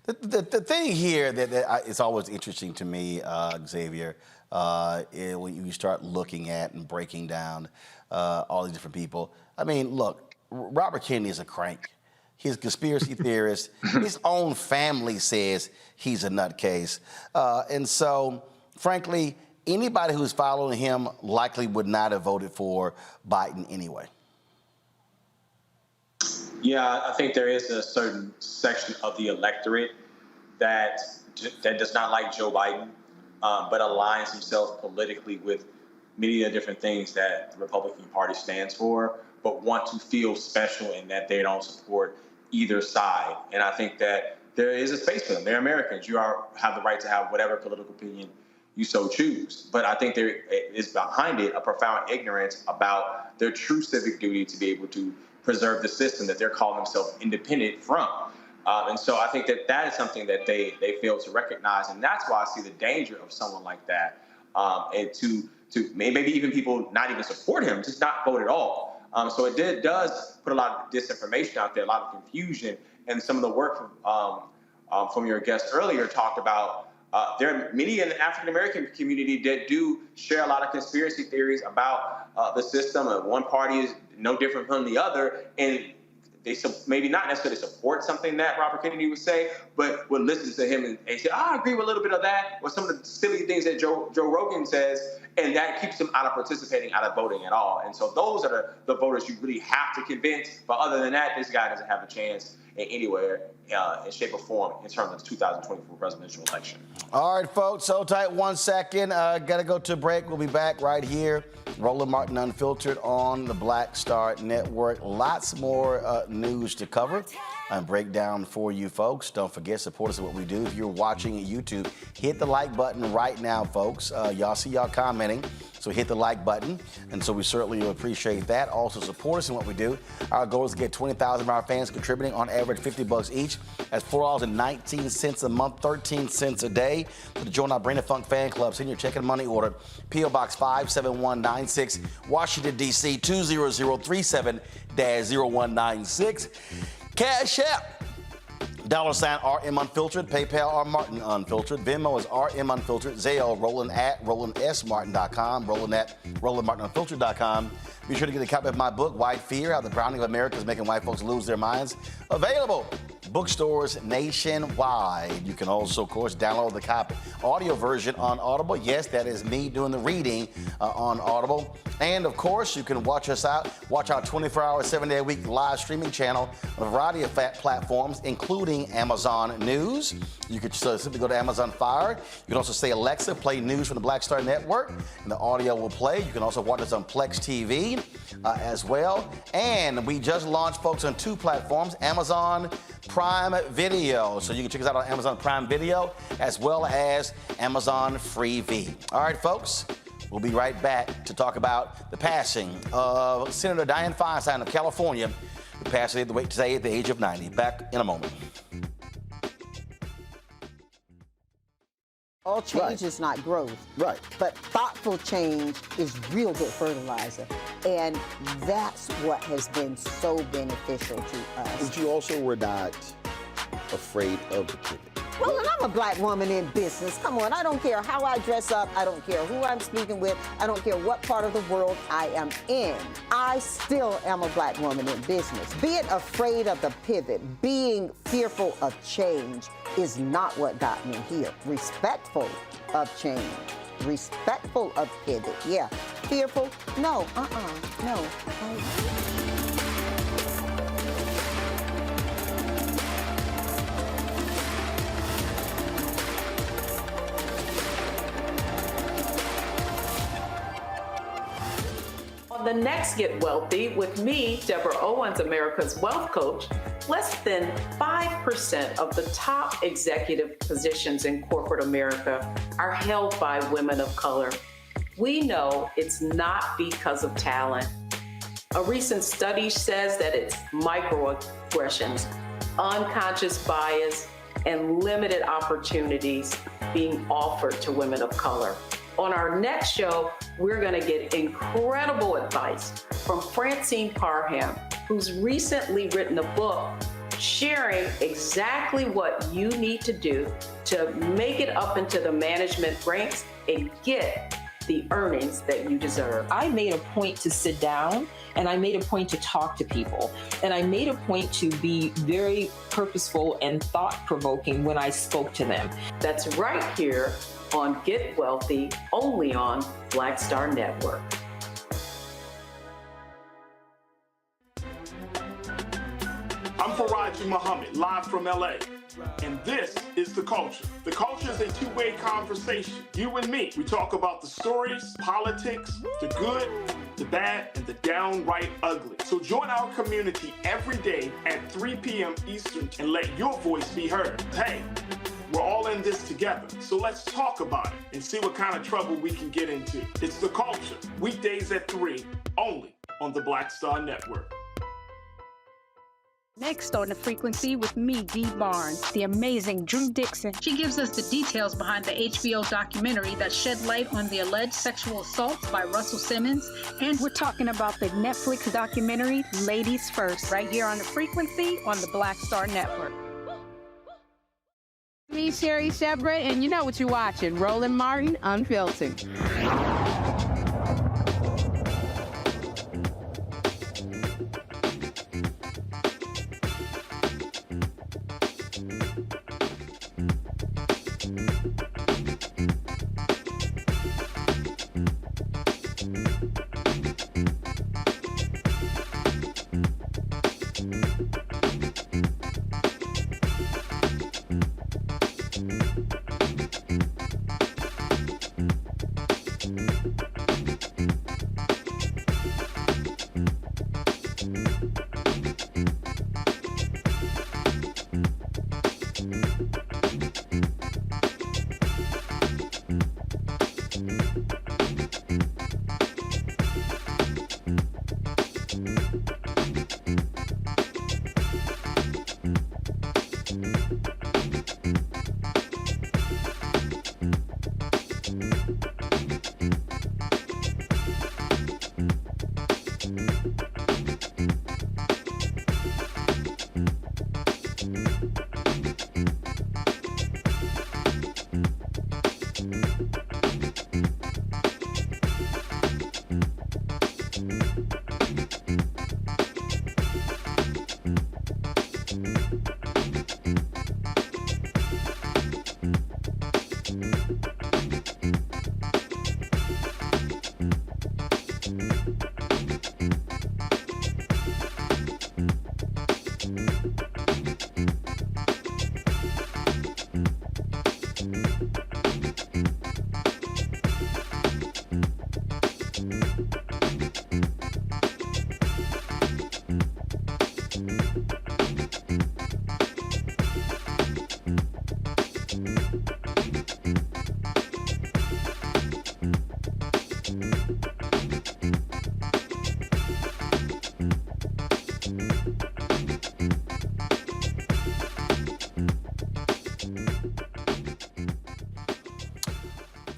The thing here that is always interesting to me, Xavier, when you start looking at and breaking down all these different people. I mean, look, Robert Kennedy is a crank. He's a conspiracy theorist. His own family says he's a nutcase. And so, frankly, anybody who's following him likely would not have voted for Biden anyway. Yeah, I think there is a certain section of the electorate that does not like Joe Biden, but aligns himself politically with many of the different things that the Republican Party stands for, but want to feel special in that they don't support either side. And I think that there is a space for them. They're Americans. You have the right to have whatever political opinion you so choose. But I think there is behind it a profound ignorance about their true civic duty to be able to preserve the system that they're calling themselves independent from. And so I think that is something that they fail to recognize. And that's why I see the danger of someone like that, and to maybe even people not even support him, just not vote at all. So it does put a lot of disinformation out there, a lot of confusion, and some of the work from your guest earlier talked about there are many in the African American community that do share a lot of conspiracy theories about the system, and one party is no different from the other, and they maybe not necessarily support something that Robert Kennedy would say, but would listen to him and say, I agree with a little bit of that, or some of the silly things that Joe Rogan says, and that keeps them out of participating, out of voting at all. And so those are the voters you really have to convince. But other than that, this guy doesn't have a chance anywhere in shape or form in terms of the 2024 presidential election. All right, folks, so tight 1 second. Got to go to a break. We'll be back right here. Roland Martin Unfiltered on the Black Star Network. Lots more news to cover and break down for you folks. Don't forget, support us in what we do. If you're watching YouTube, hit the like button right now, folks. Y'all see y'all commenting, so hit the like button. And so we certainly appreciate that. Also, support us in what we do. Our goal is to get 20,000 of our fans contributing on average $50 each. That's $4.19 a month, 13 cents a day. To join our Brain and Funk fan club, send your check and money order. P.O. Box 57196, Washington, D.C. 20037-0196. Cash App, $RM Unfiltered, PayPal R Martin Unfiltered, Venmo is RM Unfiltered, Zelle Roland at RolandSMartin.com, Roland at RolandMartinUnfiltered.com. Be sure to get a copy of my book, White Fear: How the Browning of America is Making White Folks Lose Their Minds. Available bookstores nationwide. You can also, of course, download the audio version on Audible. Yes, that is me doing the reading on Audible. And of course, you can watch our 24-hour, 7-day-a-week live streaming channel on a variety of platforms, including Amazon News. You could simply go to Amazon Fire. You can also say, Alexa, play news from the Black Star Network, and the audio will play. You can also watch us on Plex TV as well. And we just launched, folks, on 2 platforms, Amazon Prime Video. So you can check us out on Amazon Prime Video as well as Amazon Freevee. All right, folks, we'll be right back to talk about the passing of Senator Dianne Feinstein of California, who passed today at the age of 90. Back in a moment. All change is not growth. Right. But thoughtful change is real good fertilizer. And that's what has been so beneficial to us. But you also were not afraid of the pivot. Well, and I'm a black woman in business. Come on, I don't care how I dress up. I don't care who I'm speaking with. I don't care what part of the world I am in. I still am a black woman in business. Being afraid of the pivot, being fearful of change is not what got me here. Respectful of change. Respectful of pivot, yeah. Fearful? No, no. On the next Get Wealthy with me, Deborah Owens, America's Wealth Coach, less than 5% of the top executive positions in corporate America are held by women of color. We know it's not because of talent. A recent study says that it's microaggressions, unconscious bias, and limited opportunities being offered to women of color. On our next show, we're going to get incredible advice from Francine Parham, who's recently written a book sharing exactly what you need to do to make it up into the management ranks and get the earnings that you deserve. I made a point to sit down and I made a point to talk to people. And I made a point to be very purposeful and thought-provoking when I spoke to them. That's right here on Get Wealthy, only on Black Star Network. I'm Faraji Muhammad, live from LA. And this is The Culture. The Culture is a two-way conversation. You and me. We talk about the stories, politics, the good, the bad, and the downright ugly. So join our community every day at 3 p.m. Eastern and let your voice be heard. Hey, we're all in this together. So let's talk about it and see what kind of trouble we can get into. It's The Culture, weekdays at 3, only on the Black Star Network. Next on The Frequency with me, Dee Barnes, the amazing Drew Dixon. She gives us the details behind the HBO documentary that shed light on the alleged sexual assaults by Russell Simmons. And we're talking about the Netflix documentary, Ladies First, right here on The Frequency on the Black Star Network. Me, Sherry Shepard, and you know what you're watching, Roland Martin Unfiltered.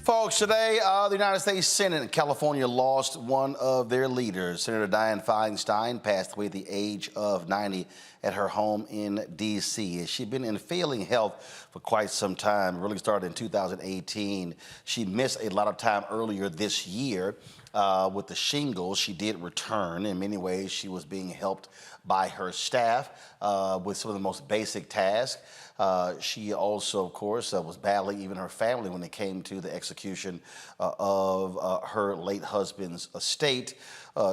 Folks, today, the United States Senate in California lost one of their leaders. Senator Dianne Feinstein passed away at the age of 90 at her home in D.C. She'd been in failing health for quite some time. It really started in 2018. She missed a lot of time earlier this year with the shingles. She did return. In many ways, she was being helped by her staff with some of the most basic tasks. She also, of course, was battling even her family when it came to the execution of her late husband's estate.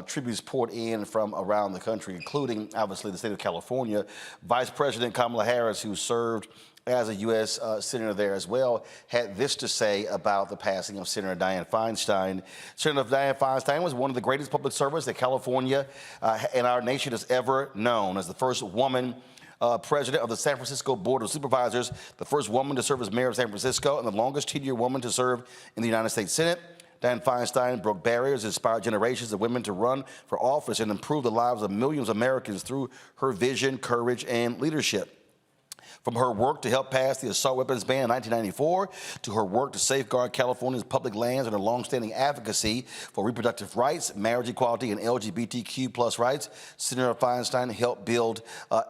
Tributes poured in from around the country, including, obviously, the state of California. Vice President Kamala Harris, who served as a U.S. senator there as well, had this to say about the passing of Senator Dianne Feinstein. Senator Dianne Feinstein was one of the greatest public servants that California and our nation has ever known. As the first woman president of the San Francisco Board of Supervisors, the first woman to serve as mayor of San Francisco, and the longest tenured woman to serve in the United States Senate. Dianne Feinstein broke barriers, inspired generations of women to run for office, and improved the lives of millions of Americans through her vision, courage, and leadership. From her work to help pass the assault weapons ban in 1994 to her work to safeguard California's public lands and her longstanding advocacy for reproductive rights, marriage equality, and LGBTQ+ rights, Senator Feinstein helped build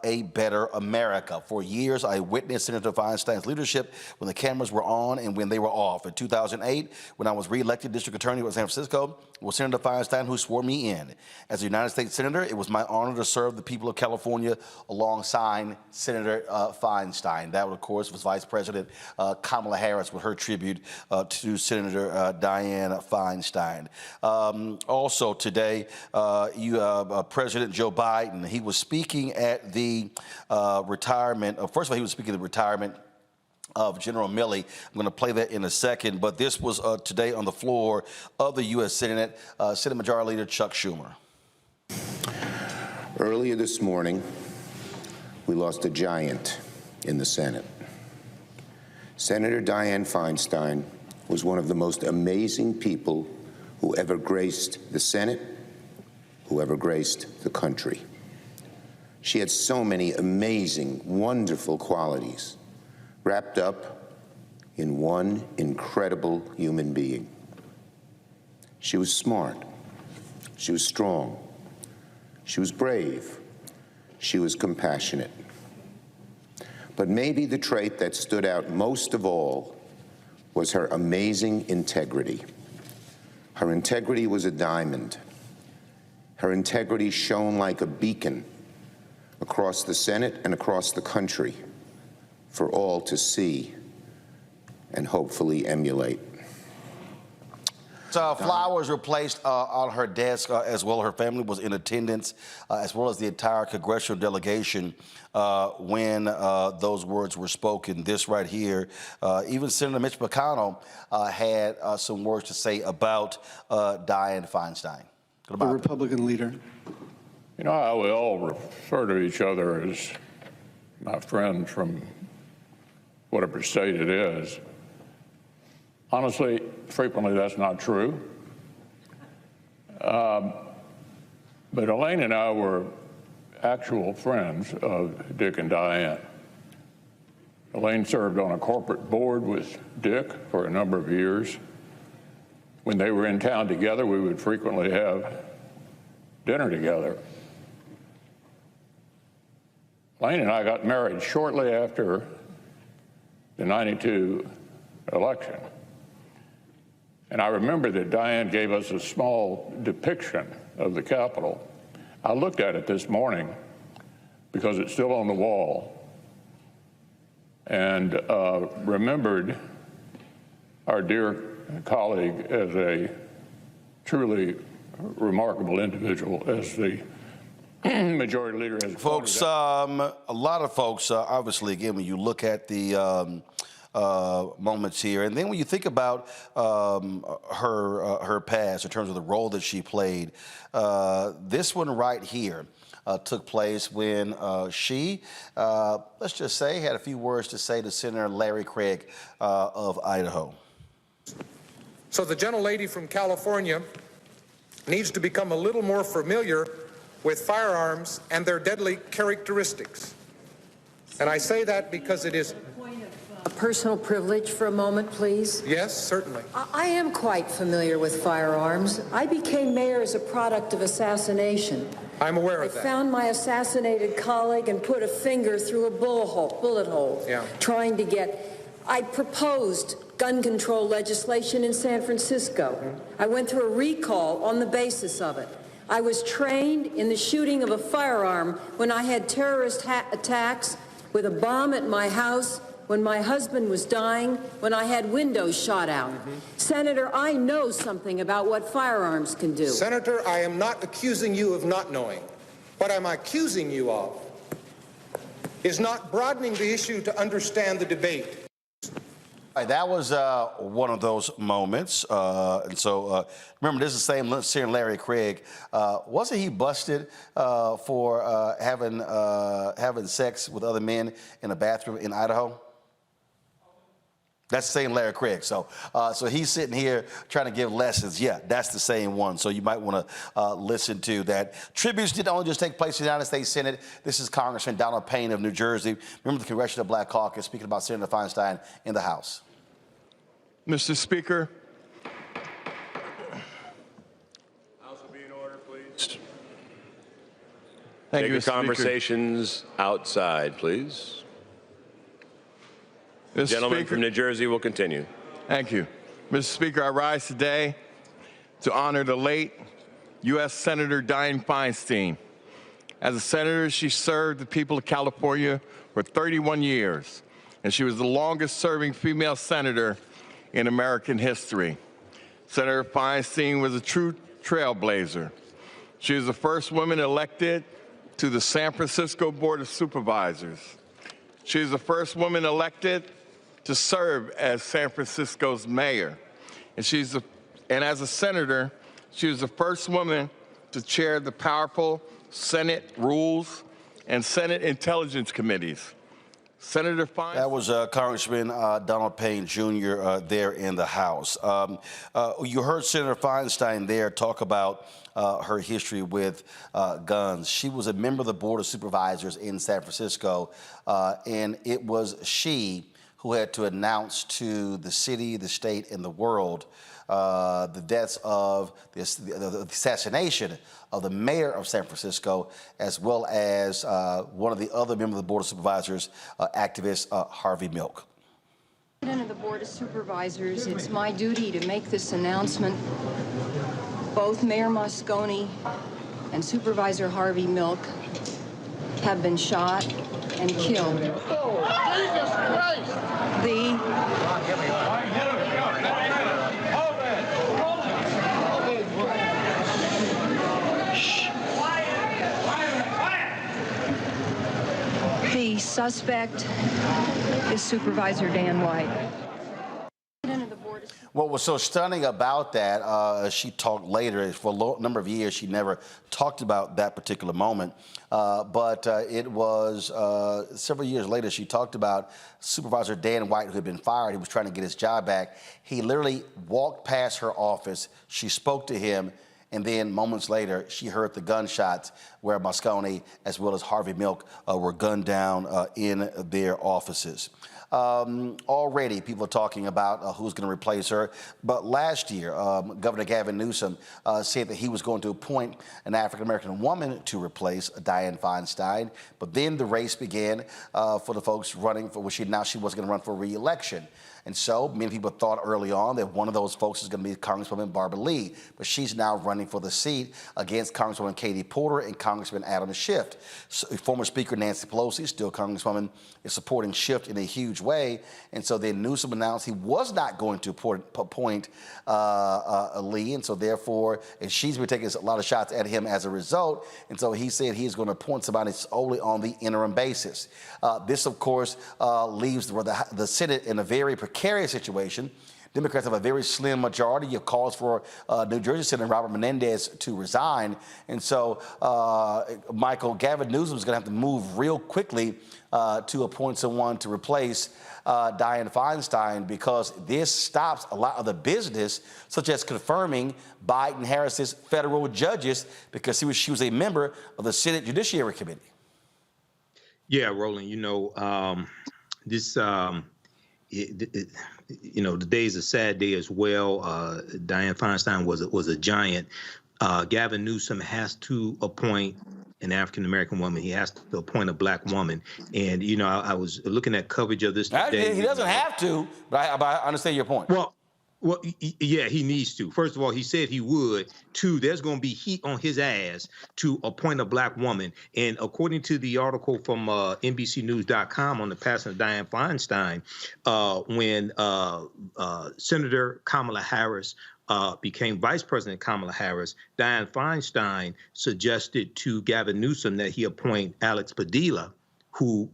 a better America. For years, I witnessed Senator Feinstein's leadership when the cameras were on and when they were off. In 2008, when I was reelected district attorney of San Francisco, it was Senator Feinstein who swore me in. As a United States Senator, it was my honor to serve the people of California alongside Senator Feinstein. That, of course, was Vice President Kamala Harris with her tribute to Senator Dianne Feinstein. Also today, President Joe Biden, he was speaking at the retirement. First of all, he was speaking at the retirement of General Milley. I'm going to play that in a second, but this was today on the floor of the U.S. Senate, Senate Majority Leader Chuck Schumer. Earlier this morning, we lost a giant in the Senate. Senator Dianne Feinstein was one of the most amazing people who ever graced the Senate, who ever graced the country. She had so many amazing, wonderful qualities wrapped up in one incredible human being. She was smart. She was strong. She was brave. She was compassionate. But maybe the trait that stood out most of all was her amazing integrity. Her integrity was a diamond. Her integrity shone like a beacon across the Senate and across the country for all to see and hopefully emulate. Flowers were placed on her desk as well. Her family was in attendance, as well as the entire congressional delegation when those words were spoken. This right here, even Senator Mitch McConnell had some words to say about Dianne Feinstein. The Republican leader. You know how we all refer to each other as my friend from whatever state it is. Honestly, frequently that's not true. But Elaine and I were actual friends of Dick and Dianne. Elaine served on a corporate board with Dick for a number of years. When they were in town together, we would frequently have dinner together. Elaine and I got married shortly after the '92 election. And I remember that Dianne gave us a small depiction of the Capitol. I looked at it this morning because it's still on the wall, and remembered our dear colleague as a truly remarkable individual, as the majority leader has folks, a lot of folks, obviously, again, when you look at the moments here, and then when you think about her past in terms of the role that she played, this one right here took place when she, let's just say, had a few words to say to Senator Larry Craig of Idaho. So the gentlelady from California needs to become a little more familiar with firearms and their deadly characteristics. And I say that because it is A personal privilege for a moment, please? Yes, certainly. I am quite familiar with firearms. I became mayor as a product of assassination. I'm aware of I that. found my assassinated colleague and put a finger through a bullet hole, trying to get... I proposed gun control legislation in San Francisco. I went through a recall on the basis of it. I was trained in the shooting of a firearm when I had terrorist attacks with a bomb at my house, when my husband was dying, when I had windows shot out. Senator, I know something about what firearms can do. Senator, I am not accusing you of not knowing. What I'm accusing you of is not broadening the issue to understand the debate. All right, that was one of those moments. And so, remember, this is the same Senator Larry Craig. Wasn't he busted for having sex with other men in a bathroom in Idaho? That's the same Larry Craig. So he's sitting here trying to give lessons. Yeah, that's the same one. So you might want to listen to that. Tributes didn't only just take place in the United States Senate. This is Congressman Donald Payne of New Jersey. Remember the Congressional Black Caucus speaking about Senator Feinstein in the House. Mr. Speaker. House will be in order, please. Thank you, Take Mr. your conversations outside, please. Mr. Gentleman Speaker. from New Jersey will continue. Thank you. Mr. Speaker, I rise today to honor the late U.S. Senator Dianne Feinstein. As a senator, she served the people of California for 31 years, and she was the longest-serving female senator in American history. Senator Feinstein was a true trailblazer. She was the first woman elected to the San Francisco Board of Supervisors. She was the first woman elected to serve as San Francisco's mayor. And as a senator, she was the first woman to chair the powerful Senate Rules and Senate Intelligence Committees. Senator Feinstein. That was Congressman Donald Payne Jr. There in the House. You heard Senator Feinstein there talk about her history with guns. She was a member of the Board of Supervisors in San Francisco, and it was she who had to announce to the city, the state, and the world the deaths of the assassination of the mayor of San Francisco, as well as one of the other members of the Board of Supervisors, activist Harvey Milk. President of the Board of Supervisors, it's my duty to make this announcement. Both Mayor Moscone and Supervisor Harvey Milk have been shot and killed. Jesus Christ! The suspect is Supervisor Dan White. What was so stunning about that, she talked later, for a number of years, she never talked about that particular moment. But it was several years later, she talked about Supervisor Dan White, who had been fired. He was trying to get his job back. He literally walked past her office. She spoke to him. And then moments later, she heard the gunshots where Moscone, as well as Harvey Milk, were gunned down in their offices. Already, people are talking about who's going to replace her. But last year, Governor Gavin Newsome said that he was going to appoint an African-American woman to replace Dianne Feinstein. But then the race began for the folks running for, she was going to run for re-election. And so many people thought early on that one of those folks is going to be Congresswoman Barbara Lee, but she's now running for the seat against Congresswoman Katie Porter and Congressman Adam Schiff. So, former Speaker Nancy Pelosi, still Congresswoman, is supporting Schiff in a huge way. And so then Newsom announced he was not going to appoint Lee, and so therefore, and she's been taking a lot of shots at him as a result. And so he said he's going to appoint somebody solely on the interim basis. This, of course, leaves the Senate in a very precarious situation. Democrats have a very slim majority. You have calls for New Jersey Senator Robert Menendez to resign. And so, Gavin Newsom is going to have to move real quickly to appoint someone to replace Dianne Feinstein, because this stops a lot of the business, such as confirming Biden-Harris's federal judges, because she was a member of the Senate Judiciary Committee. Yeah, Roland, this today is a sad day as well. Dianne Feinstein was a giant. Gavin Newsom has to appoint an African-American woman. He has to appoint a black woman. And, I was looking at coverage of this today. He doesn't have to, but I understand your point. Well, yeah, he needs to. First of all, he said he would. Two, there's going to be heat on his ass to appoint a black woman. And according to the article from NBCnews.com on the passing of Dianne Feinstein, when Senator Kamala Harris became Vice President Kamala Harris, Dianne Feinstein suggested to Gavin Newsom that he appoint Alex Padilla, who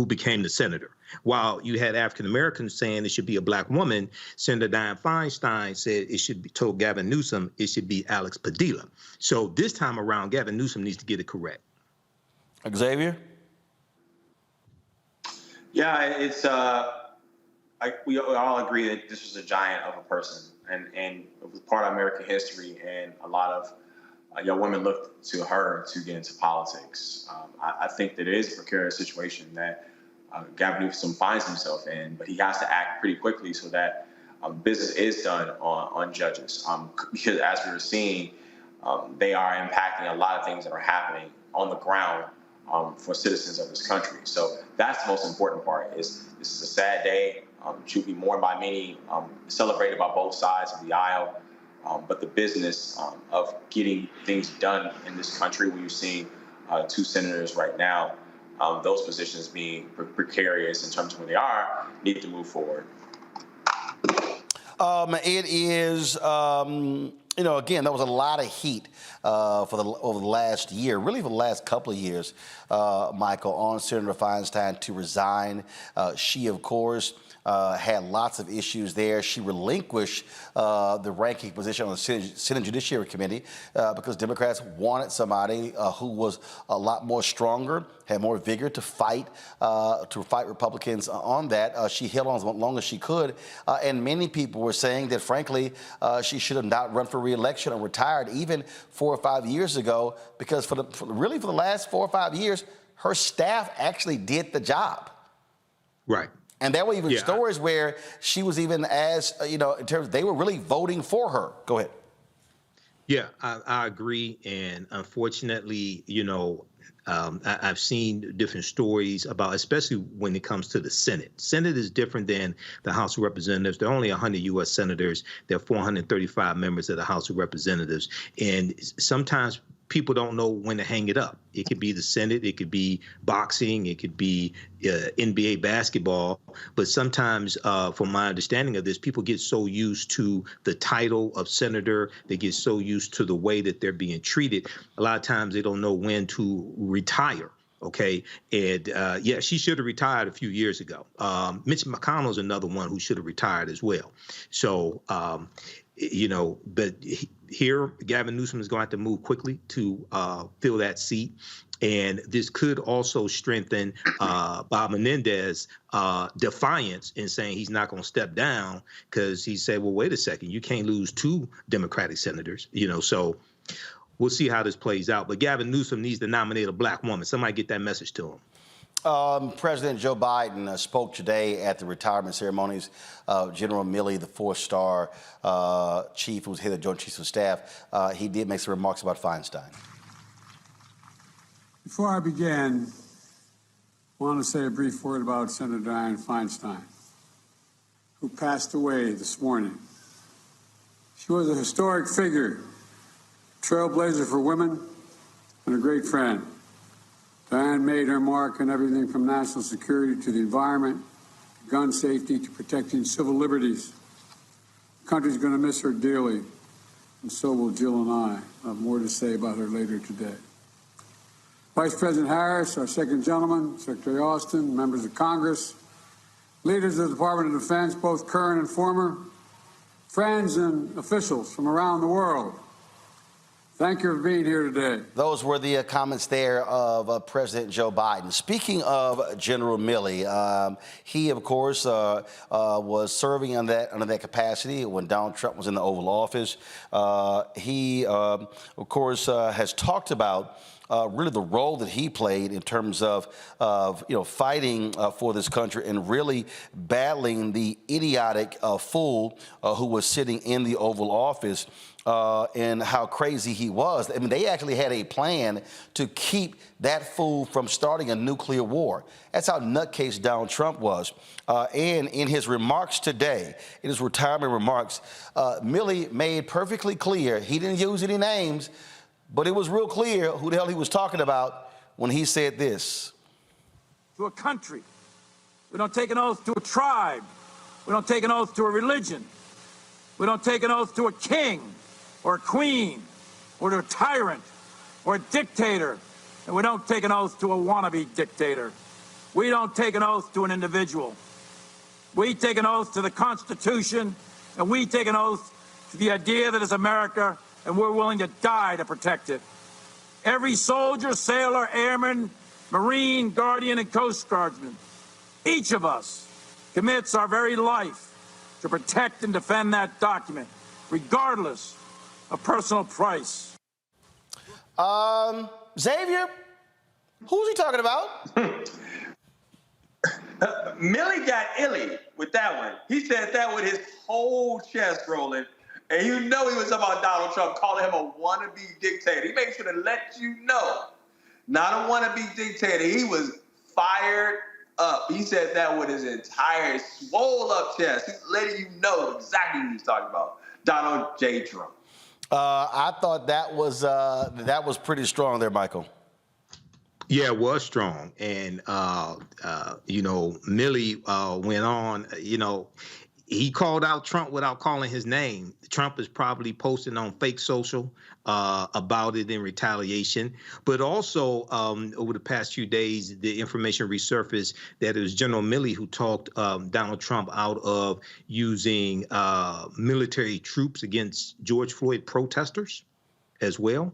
became the senator. While you had African Americans saying it should be a black woman, Senator Dianne Feinstein said it should be told Gavin Newsom it should be Alex Padilla. So this time around, Gavin Newsom needs to get it correct. Xavier? Yeah, it's we all agree that this was a giant of a person, and it was part of American history, and a lot of young women looked to her to get into politics. I think that it is a precarious situation that Gavin Newsom finds himself in, but he has to act pretty quickly so that business is done on judges. Because as we were seeing, they are impacting a lot of things that are happening on the ground for citizens of this country. So that's the most important part. This is a sad day. It should be mourned by many, celebrated by both sides of the aisle. But the business of getting things done in this country, where you're seeing two senators right now, those positions being precarious in terms of where they are, need to move forward. It is, again, there was a lot of heat over the last year, really for the last couple of years, Michael, on Senator Feinstein to resign. She, of course, had lots of issues there. She relinquished the ranking position on the Senate Judiciary Committee because Democrats wanted somebody who was a lot more stronger, had more vigor to fight Republicans on that. She held on as long as she could, and many people were saying that, frankly, she should have not run for re-election or retired even 4 or 5 years ago, because for the last 4 or 5 years, her staff actually did the job. Right. And there were even stories where she was even in terms, they were really voting for her. Go ahead. Yeah, I agree. And unfortunately, I've seen different stories about, especially when it comes to the Senate. Senate is different than the House of Representatives. There are only 100 U.S. senators. There are 435 members of the House of Representatives. And sometimes people don't know when to hang it up. It could be the Senate, it could be boxing, it could be NBA basketball. But sometimes, from my understanding of this, people get so used to the title of senator, they get so used to the way that they're being treated. A lot of times they don't know when to retire. Okay. And she should have retired a few years ago. Mitch McConnell's another one who should have retired as well. So, but here, Gavin Newsom is going to have to move quickly to fill that seat. And this could also strengthen Bob Menendez's defiance in saying he's not going to step down, because he said, well, wait a second, you can't lose 2 Democratic senators, so we'll see how this plays out. But Gavin Newsom needs to nominate a black woman. Somebody get that message to him. President Joe Biden spoke today at the retirement ceremonies of General Milley, the 4-star chief who's head of the Joint Chiefs of Staff. He did make some remarks about Feinstein. Before I begin, I want to say a brief word about Senator Dianne Feinstein, who passed away this morning. She was a historic figure, trailblazer for women, and a great friend. Dianne made her mark on everything from national security to the environment, to gun safety, to protecting civil liberties. The country's going to miss her dearly, and so will Jill and I. I'll have more to say about her later today. Vice President Harris, our second gentleman, Secretary Austin, members of Congress, leaders of the Department of Defense, both current and former, friends and officials from around the world, thank you for being here today. Those were the comments there of President Joe Biden. Speaking of General Milley, he, of course, was serving under that capacity when Donald Trump was in the Oval Office. He, of course, has talked about really the role that he played in terms of fighting for this country and really battling the idiotic fool who was sitting in the Oval Office. And how crazy he was. I mean, they actually had a plan to keep that fool from starting a nuclear war. That's how nutcase Donald Trump was. And in his remarks today, in his retirement remarks, Milley made perfectly clear, he didn't use any names, but it was real clear who the hell he was talking about when he said this. To a country. We don't take an oath to a tribe. We don't take an oath to a religion. We don't take an oath to a king or a queen, or to a tyrant, or a dictator, and we don't take an oath to a wannabe dictator. We don't take an oath to an individual. We take an oath to the Constitution, and we take an oath to the idea that it's America, and we're willing to die to protect it. Every soldier, sailor, airman, Marine, Guardian, and Coast Guardsman, each of us commits our very life to protect and defend that document, regardless of personal price. Xavier, who's he talking about? Milley got illy with that one. He said that with his whole chest rolling. And you know he was talking about Donald Trump, calling him a wannabe dictator. He made sure to let you know, not a wannabe dictator. He was fired up. He said that with his entire swole up chest. He's letting you know exactly what he's talking about. Donald J. Trump. I thought that was pretty strong there, Michael. Yeah, it was strong. And, Milley went on, he called out Trump without calling his name. Trump is probably posting on fake social about it in retaliation. But also, over the past few days, the information resurfaced that it was General Milley who talked Donald Trump out of using military troops against George Floyd protesters as well.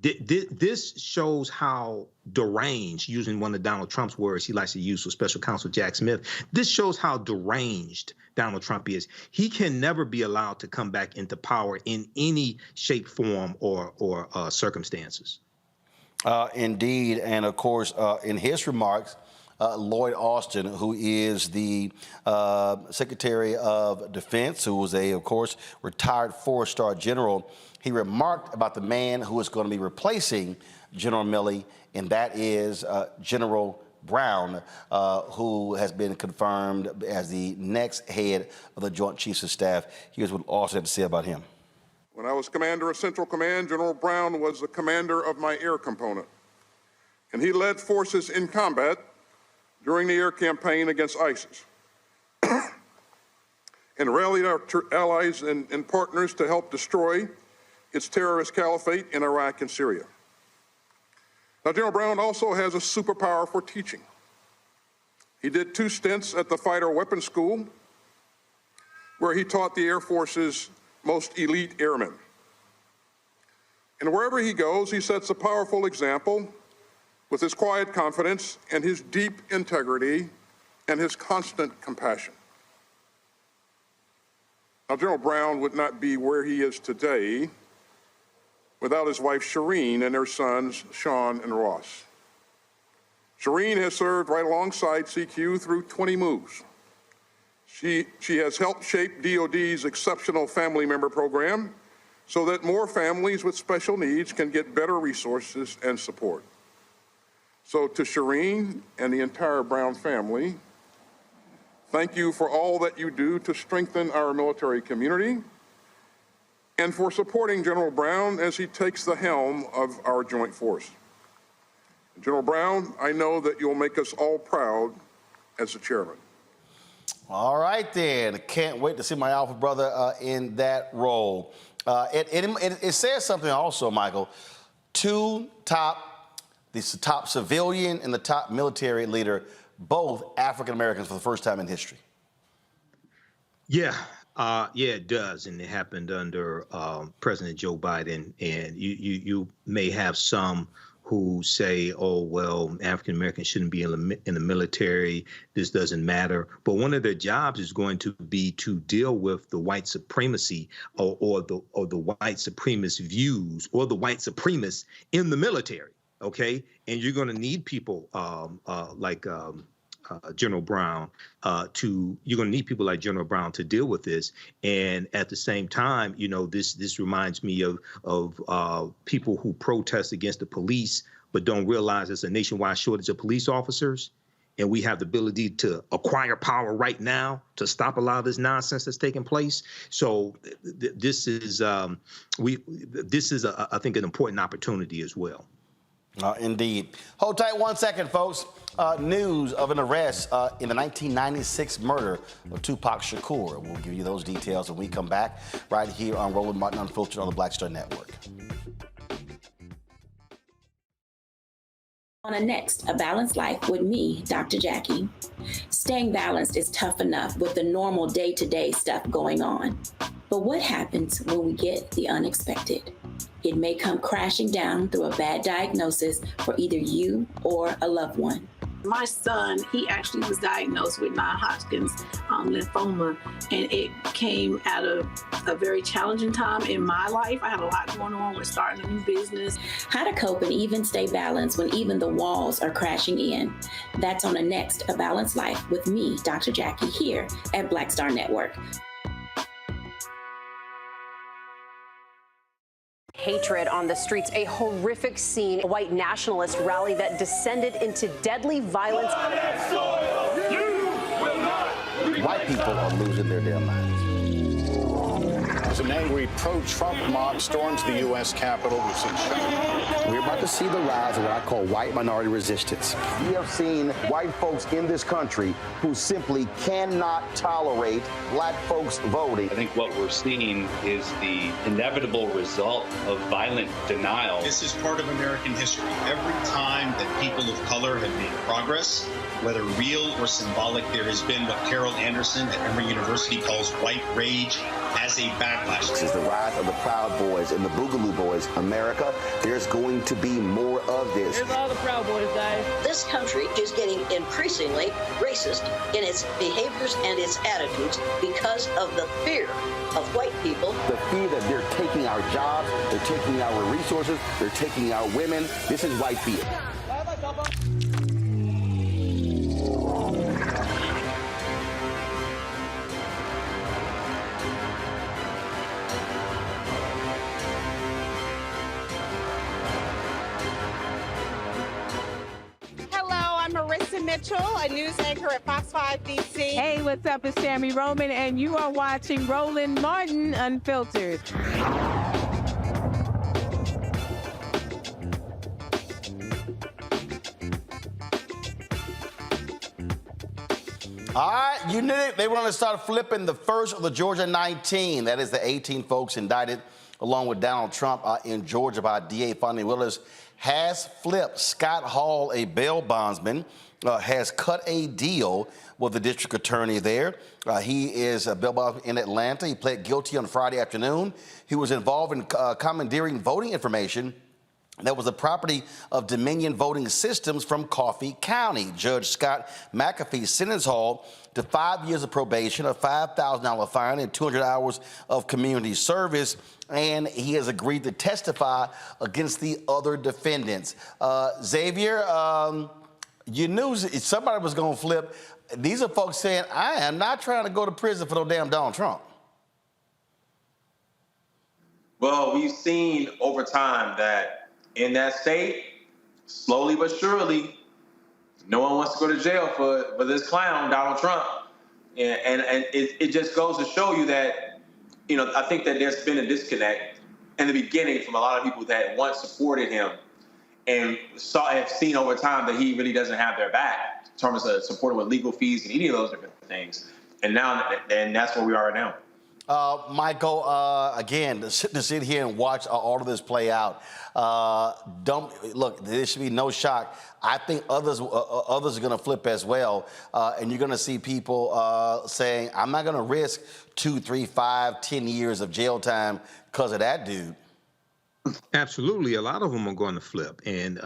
This shows how deranged, using one of Donald Trump's words he likes to use with Special Counsel Jack Smith, this shows how deranged Donald Trump is. He can never be allowed to come back into power in any shape, form, or circumstances. Indeed. And of course, in his remarks, Lloyd Austin, who is the Secretary of Defense, who was of course, retired 4-star general, he remarked about the man who is going to be replacing General Milley, and that is General Brown, who has been confirmed as the next head of the Joint Chiefs of Staff. Here's what Austin had to say about him. When I was commander of Central Command, General Brown was the commander of my air component, and he led forces in combat during the air campaign against ISIS and rallied our allies and partners to help destroy its terrorist caliphate in Iraq and Syria. Now, General Brown also has a superpower for teaching. He did 2 stints at the Fighter Weapons School, where he taught the Air Force's most elite airmen. And wherever he goes, he sets a powerful example with his quiet confidence and his deep integrity and his constant compassion. Now, General Brown would not be where he is today without his wife Shireen and their sons Sean and Ross. Shireen has served right alongside CQ through 20 moves. She has helped shape DoD's exceptional family member program so that more families with special needs can get better resources and support. So to Shireen and the entire Brown family, thank you for all that you do to strengthen our military community and for supporting General Brown as he takes the helm of our joint force. General Brown, I know that you'll make us all proud as the chairman. All right, then. Can't wait to see my alpha brother in that role. It says something also, Michael. The top civilian and the top military leader, both African Americans for the first time in history. Yeah, it does, and it happened under President Joe Biden. And you may have some who say, oh, well, African Americans shouldn't be in the military. This doesn't matter. But one of their jobs is going to be to deal with the white supremacy or the white supremacist views or the white supremacists in the military. OK, and you're going to need people like General Brown you're going to need people like General Brown to deal with this. And at the same time, you know, this reminds me of people who protest against the police but don't realize there's a nationwide shortage of police officers. And we have the ability to acquire power right now to stop a lot of this nonsense that's taking place. So this is I think, an important opportunity as well. Indeed. Hold tight 1 second, folks. News of an arrest in the 1996 murder of Tupac Shakur. We'll give you those details when we come back right here on Roland Martin Unfiltered on the Black Star Network. On a next, A Balanced Life with me, Dr. Jackie. Staying balanced is tough enough with the normal day-to-day stuff going on. But what happens when we get the unexpected? It may come crashing down through a bad diagnosis for either you or a loved one. My son, he actually was diagnosed with non-Hodgkin's lymphoma, and it came at a very challenging time in my life. I had a lot going on with starting a new business. How to cope and even stay balanced when even the walls are crashing in. That's on the next A Balanced Life with me, Dr. Jackie, here at Black Star Network. Hatred on the streets, a horrific scene, a white nationalist rally that descended into deadly violence. White people are losing their damn minds. As an angry pro-Trump mob storms the U.S. Capitol, we've seen shutdown. We're about to see the rise of what I call white minority resistance. We have seen white folks in this country who simply cannot tolerate black folks voting. I think what we're seeing is the inevitable result of violent denial. This is part of American history. Every time that people of color have made progress, whether real or symbolic, there has been what Carol Anderson at Emory University calls white rage as a backlash. This is the rise of the Proud Boys and the Boogaloo Boys. America, there's going to be more of this. Here's all the Proud Boys, guys. This country is getting increasingly racist in its behaviors and its attitudes because of the fear of white people. The fear that they're taking our jobs, they're taking our resources, they're taking our women. This is white fear. Mitchell, a news anchor at Fox 5 DC. Hey, what's up? It's Tammy Roman, and you are watching Roland Martin Unfiltered. All right, you knew it. They want to start flipping the first of the Georgia 19. That is the 18 folks indicted along with Donald Trump in Georgia by DA Fonnie Willis has flipped. Scott Hall, a bail bondsman, has cut a deal with the district attorney there. He is a bail bondsman in Atlanta. He pled guilty on Friday afternoon. He was involved in commandeering voting information that was the property of Dominion Voting Systems from Coffee County. Judge Scott McAfee sentenced Hall to 5 years of probation, a $5,000 fine, and 200 hours of community service. And he has agreed to testify against the other defendants. Xavier, you knew somebody was going to flip. These are folks saying, I am not trying to go to prison for no damn Donald Trump. Well, we've seen over time that in that state, slowly but surely, no one wants to go to jail for this clown, Donald Trump. And it just goes to show you that, you know, I think that there's been a disconnect in the beginning from a lot of people that once supported him and have seen over time that he really doesn't have their back in terms of supporting with legal fees and any of those different things. And that's where we are right now. Michael, again, to sit here and watch all of this play out, look, there should be no shock. I think others are going to flip as well, and you're going to see people saying, I'm not going to risk 2, 3, 5, 10 years of jail time because of that dude. Absolutely. A lot of them are going to flip. And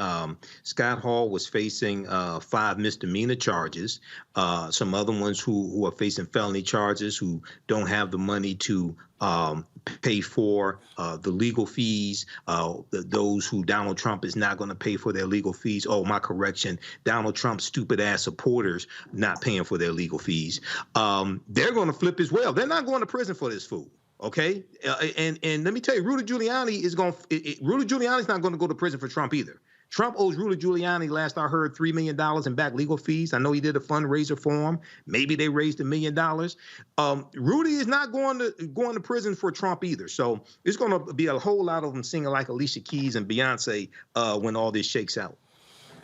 Scott Hall was facing 5 misdemeanor charges. Some other ones who are facing felony charges who don't have the money to pay for the legal fees. Those who Donald Trump is not going to pay for their legal fees. Oh, my correction. Donald Trump's stupid ass supporters not paying for their legal fees. They're going to flip as well. They're not going to prison for this fool. Okay, and let me tell you, Rudy Giuliani is Rudy Giuliani's not going to go to prison for Trump either. Trump owes Rudy Giuliani, last I heard, $3 million in back legal fees. I know he did a fundraiser for him. Maybe they raised $1 million. Rudy is not going to prison for Trump either. So it's going to be a whole lot of them singing like Alicia Keys and Beyonce when all this shakes out.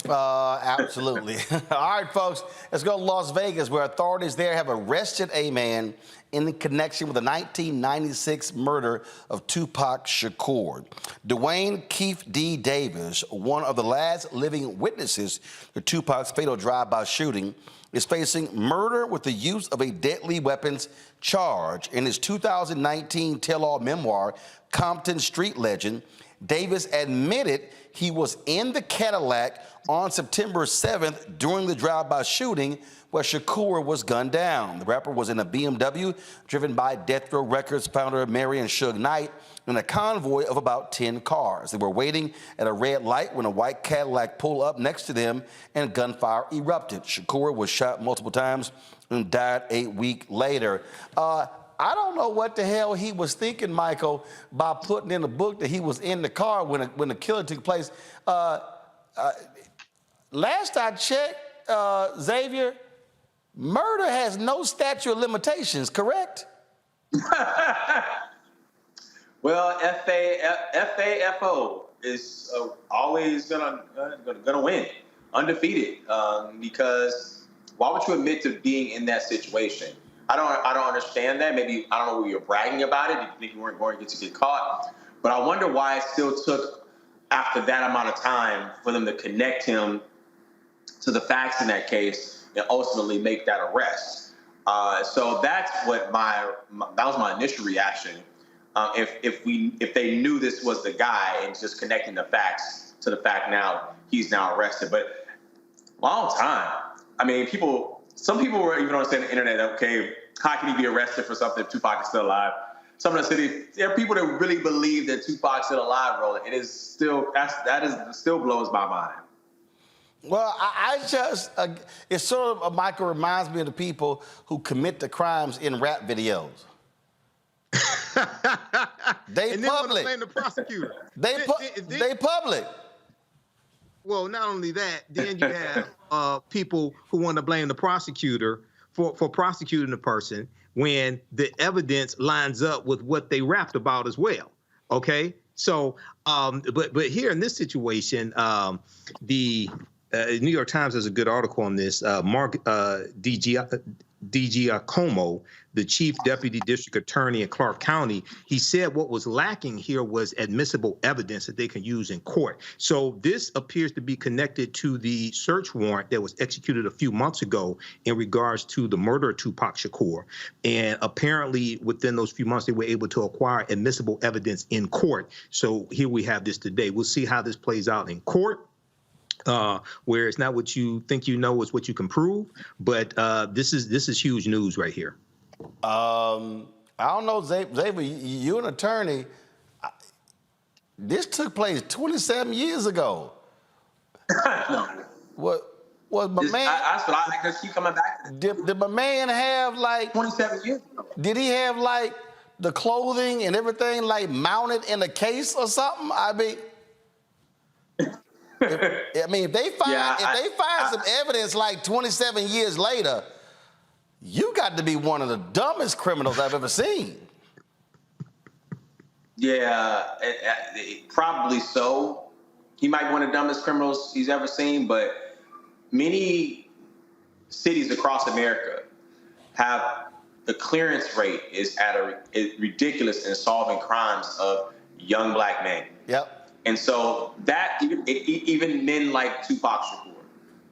Absolutely. All right, folks, let's go to Las Vegas, where authorities there have arrested a man in connection with the 1996 murder of Tupac Shakur. Dwayne Keith D. Davis, one of the last living witnesses to Tupac's fatal drive-by shooting, is facing murder with the use of a deadly weapons charge. In his 2019 tell-all memoir, Compton Street Legend, Davis admitted he was in the Cadillac on September 7th during the drive-by shooting where Shakur was gunned down. The rapper was in a BMW driven by Death Row Records founder Mary and Suge Knight in a convoy of about 10 cars. They were waiting at a red light when a white Cadillac pulled up next to them and gunfire erupted. Shakur was shot multiple times and died 8 weeks later. I don't know what the hell he was thinking, Michael, by putting in the book that he was in the car when the killing took place. Last I checked, Xavier, murder has no statute of limitations, correct? Well, FAFO is always gonna win, undefeated, because why would you admit to being in that situation? I don't understand that. Maybe, I don't know, you're bragging about it. You think you weren't going to get caught. But I wonder why it still took, after that amount of time, for them to connect him to the facts in that case and ultimately make that arrest. So that's what that was my initial reaction. If they knew this was the guy and just connecting the facts to the fact now he's now arrested. But long time. I mean, some people were even on the internet, okay, how can he be arrested for something if Tupac is still alive? Some of the city, there are people that really believe that Tupac's still alive, Roland. It is still, still blows my mind. Well, it's sort of, Michael, reminds me of the people who commit the crimes in rap videos. They and public. Then the prosecutor. They public. Well, not only that, then you have people who want to blame the prosecutor for prosecuting the person when the evidence lines up with what they rapped about as well. Okay, so but here in this situation, the New York Times has a good article on this. Mark DiGiacomo, the chief deputy district attorney in Clark County, he said what was lacking here was admissible evidence that they can use in court. So this appears to be connected to the search warrant that was executed a few months ago in regards to the murder of Tupac Shakur. And apparently within those few months, they were able to acquire admissible evidence in court. So here we have this today. We'll see how this plays out in court. Where it's not what you think you know, it's what you can prove. But this is huge news right here. I don't know, Xavier, you're an attorney. This took place 27 years ago. What was my man? I can keep coming back. Did my man have like 27 years ago? Did he have like the clothing and everything like mounted in a case or something? I mean. If they find some evidence like 27 years later, you got to be one of the dumbest criminals I've ever seen. Yeah, probably so. He might be one of the dumbest criminals he's ever seen, but many cities across America have the clearance rate is ridiculous in solving crimes of young black men. Yep. And so that even men like Tupac Shakur.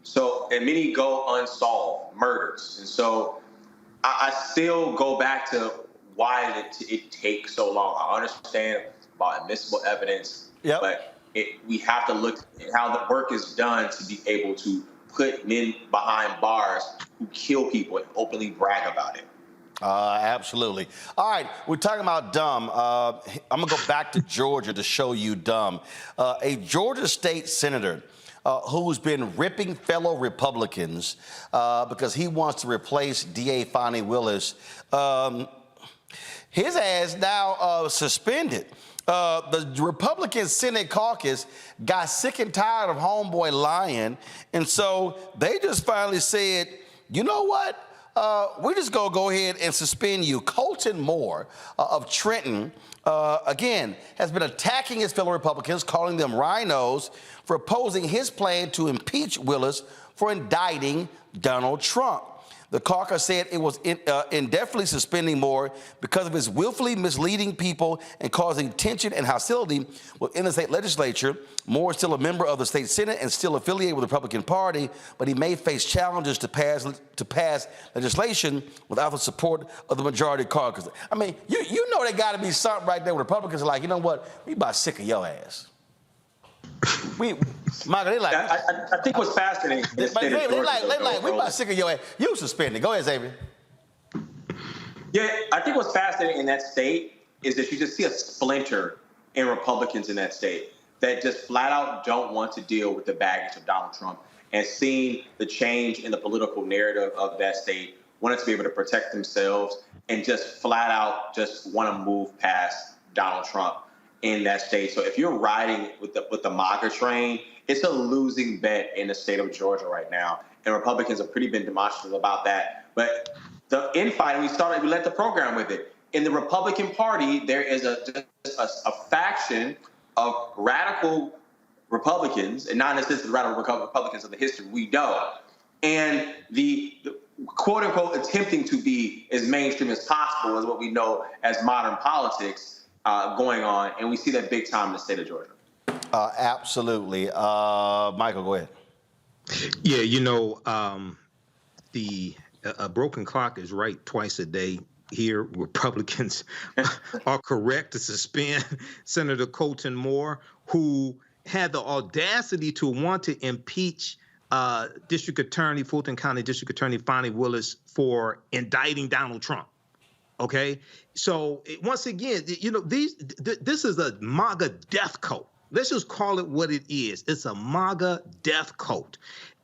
So, and many go unsolved murders. And so I still go back to why did it take so long. I understand about admissible evidence, Yep. But we have to look at how the work is done to be able to put men behind bars who kill people and openly brag about it. Absolutely. All right, we're talking about dumb. I'm going to go back to Georgia to show you dumb. A Georgia state senator who's been ripping fellow Republicans because he wants to replace DA Fani Willis. His ass now suspended. The Republican Senate caucus got sick and tired of homeboy lying, and so they just finally said, you know what? We're just going to go ahead and suspend you. Colton Moore of Trenton, again, has been attacking his fellow Republicans, calling them rhinos for opposing his plan to impeach Willis for indicting Donald Trump. The caucus said it was indefinitely suspending Moore because of his willfully misleading people and causing tension and hostility within the state legislature. Moore is still a member of the state Senate and still affiliated with the Republican Party, but he may face challenges to pass legislation without the support of the majority caucus. I mean, you know there got to be something right there where Republicans are like, you know what, we about sick of your ass. Michael, they like. I think what's fascinating. They like, we about sick of your ass. You suspended. Go ahead, Xavier. Yeah, I think what's fascinating in that state is that you just see a splinter in Republicans in that state that just flat out don't want to deal with the baggage of Donald Trump, and seeing the change in the political narrative of that state, wanted to be able to protect themselves and just flat out just want to move past Donald Trump in that state. So if you're riding with the MAGA train, it's a losing bet in the state of Georgia right now. And Republicans have pretty been demonstrative about that. But the infighting, we let the program with it. In the Republican Party, there is a faction of radical Republicans, and not necessarily the radical Republicans of the history we know, and the quote unquote attempting to be as mainstream as possible is what we know as modern politics going on, and we see that big time in the state of Georgia. Absolutely. Michael, go ahead. Yeah, you know, a broken clock is right twice a day. Here, Republicans are correct to suspend Senator Colton Moore, who had the audacity to want to impeach District Attorney, Fulton County District Attorney Fani Willis for indicting Donald Trump. Okay, so once again, you know, this is a MAGA death cult. Let's just call it what it is. It's a MAGA death cult.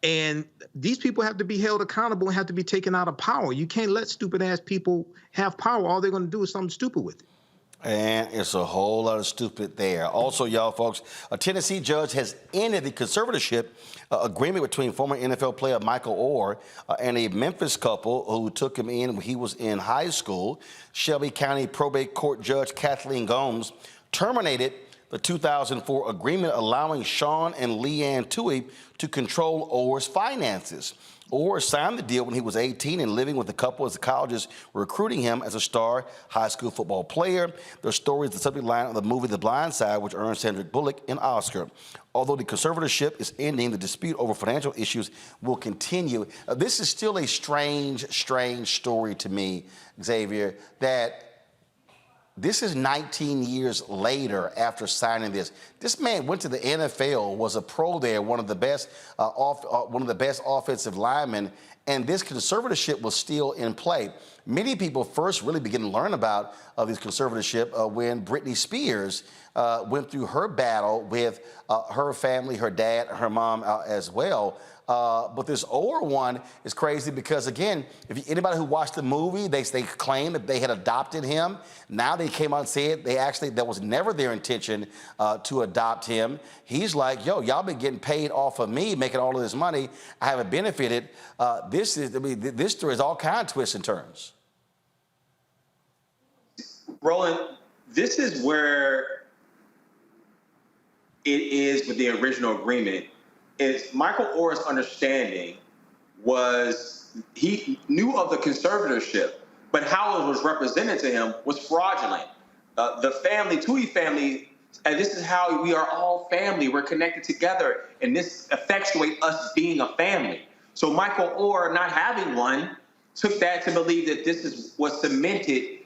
And these people have to be held accountable and have to be taken out of power. You can't let stupid ass people have power. All they're going to do is something stupid with it. And it's a whole lot of stupid there. Also, y'all folks, a Tennessee judge has ended the conservatorship agreement between former NFL player Michael Oher and a Memphis couple who took him in when he was in high school. Shelby County Probate Court Judge Kathleen Gomes terminated the 2004 agreement allowing Sean and Leanne Toohey to control Oher's finances. Oher signed the deal when he was 18 and living with the couple as the colleges were recruiting him as a star high school football player. Their story is the subject line of the movie The Blind Side, which earned Sandra Bullock an Oscar. Although the conservatorship is ending, the dispute over financial issues will continue. This is still a strange story to me, Xavier, that this is 19 years later after signing this. This man went to the NFL, was a pro there, one of the best offensive linemen, and this conservatorship was still in play. Many people first really began to learn about this conservatorship when Britney Spears went through her battle with her family, her dad, her mom as well. But this Oher one is crazy because, again, if anybody who watched the movie, they claimed that they had adopted him. Now they came out and said that was never their intention to adopt him. He's like, yo, y'all been getting paid off of me, making all of this money. I haven't benefited. This story is all kinds of twists and turns. Roland, this is where it is with the original agreement. Is Michael Oher's understanding was he knew of the conservatorship, but how it was represented to him was fraudulent. The family, Toohey family, and this is how we are all family. We're connected together, and this effectuates us being a family. So Michael Oher, not having one, took that to believe that this was cemented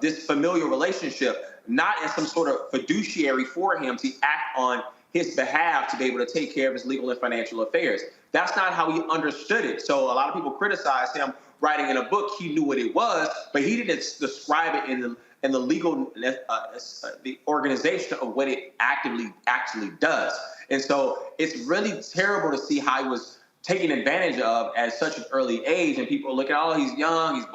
this familial relationship, not as some sort of fiduciary for him to act on his behalf to be able to take care of his legal and financial affairs. That's not how he understood it. So a lot of people criticize him writing in a book. He knew what it was, but he didn't describe it in the legal the organization of what it actually does. And so it's really terrible to see how he was taken advantage of at such an early age, and people look at, oh, he's young,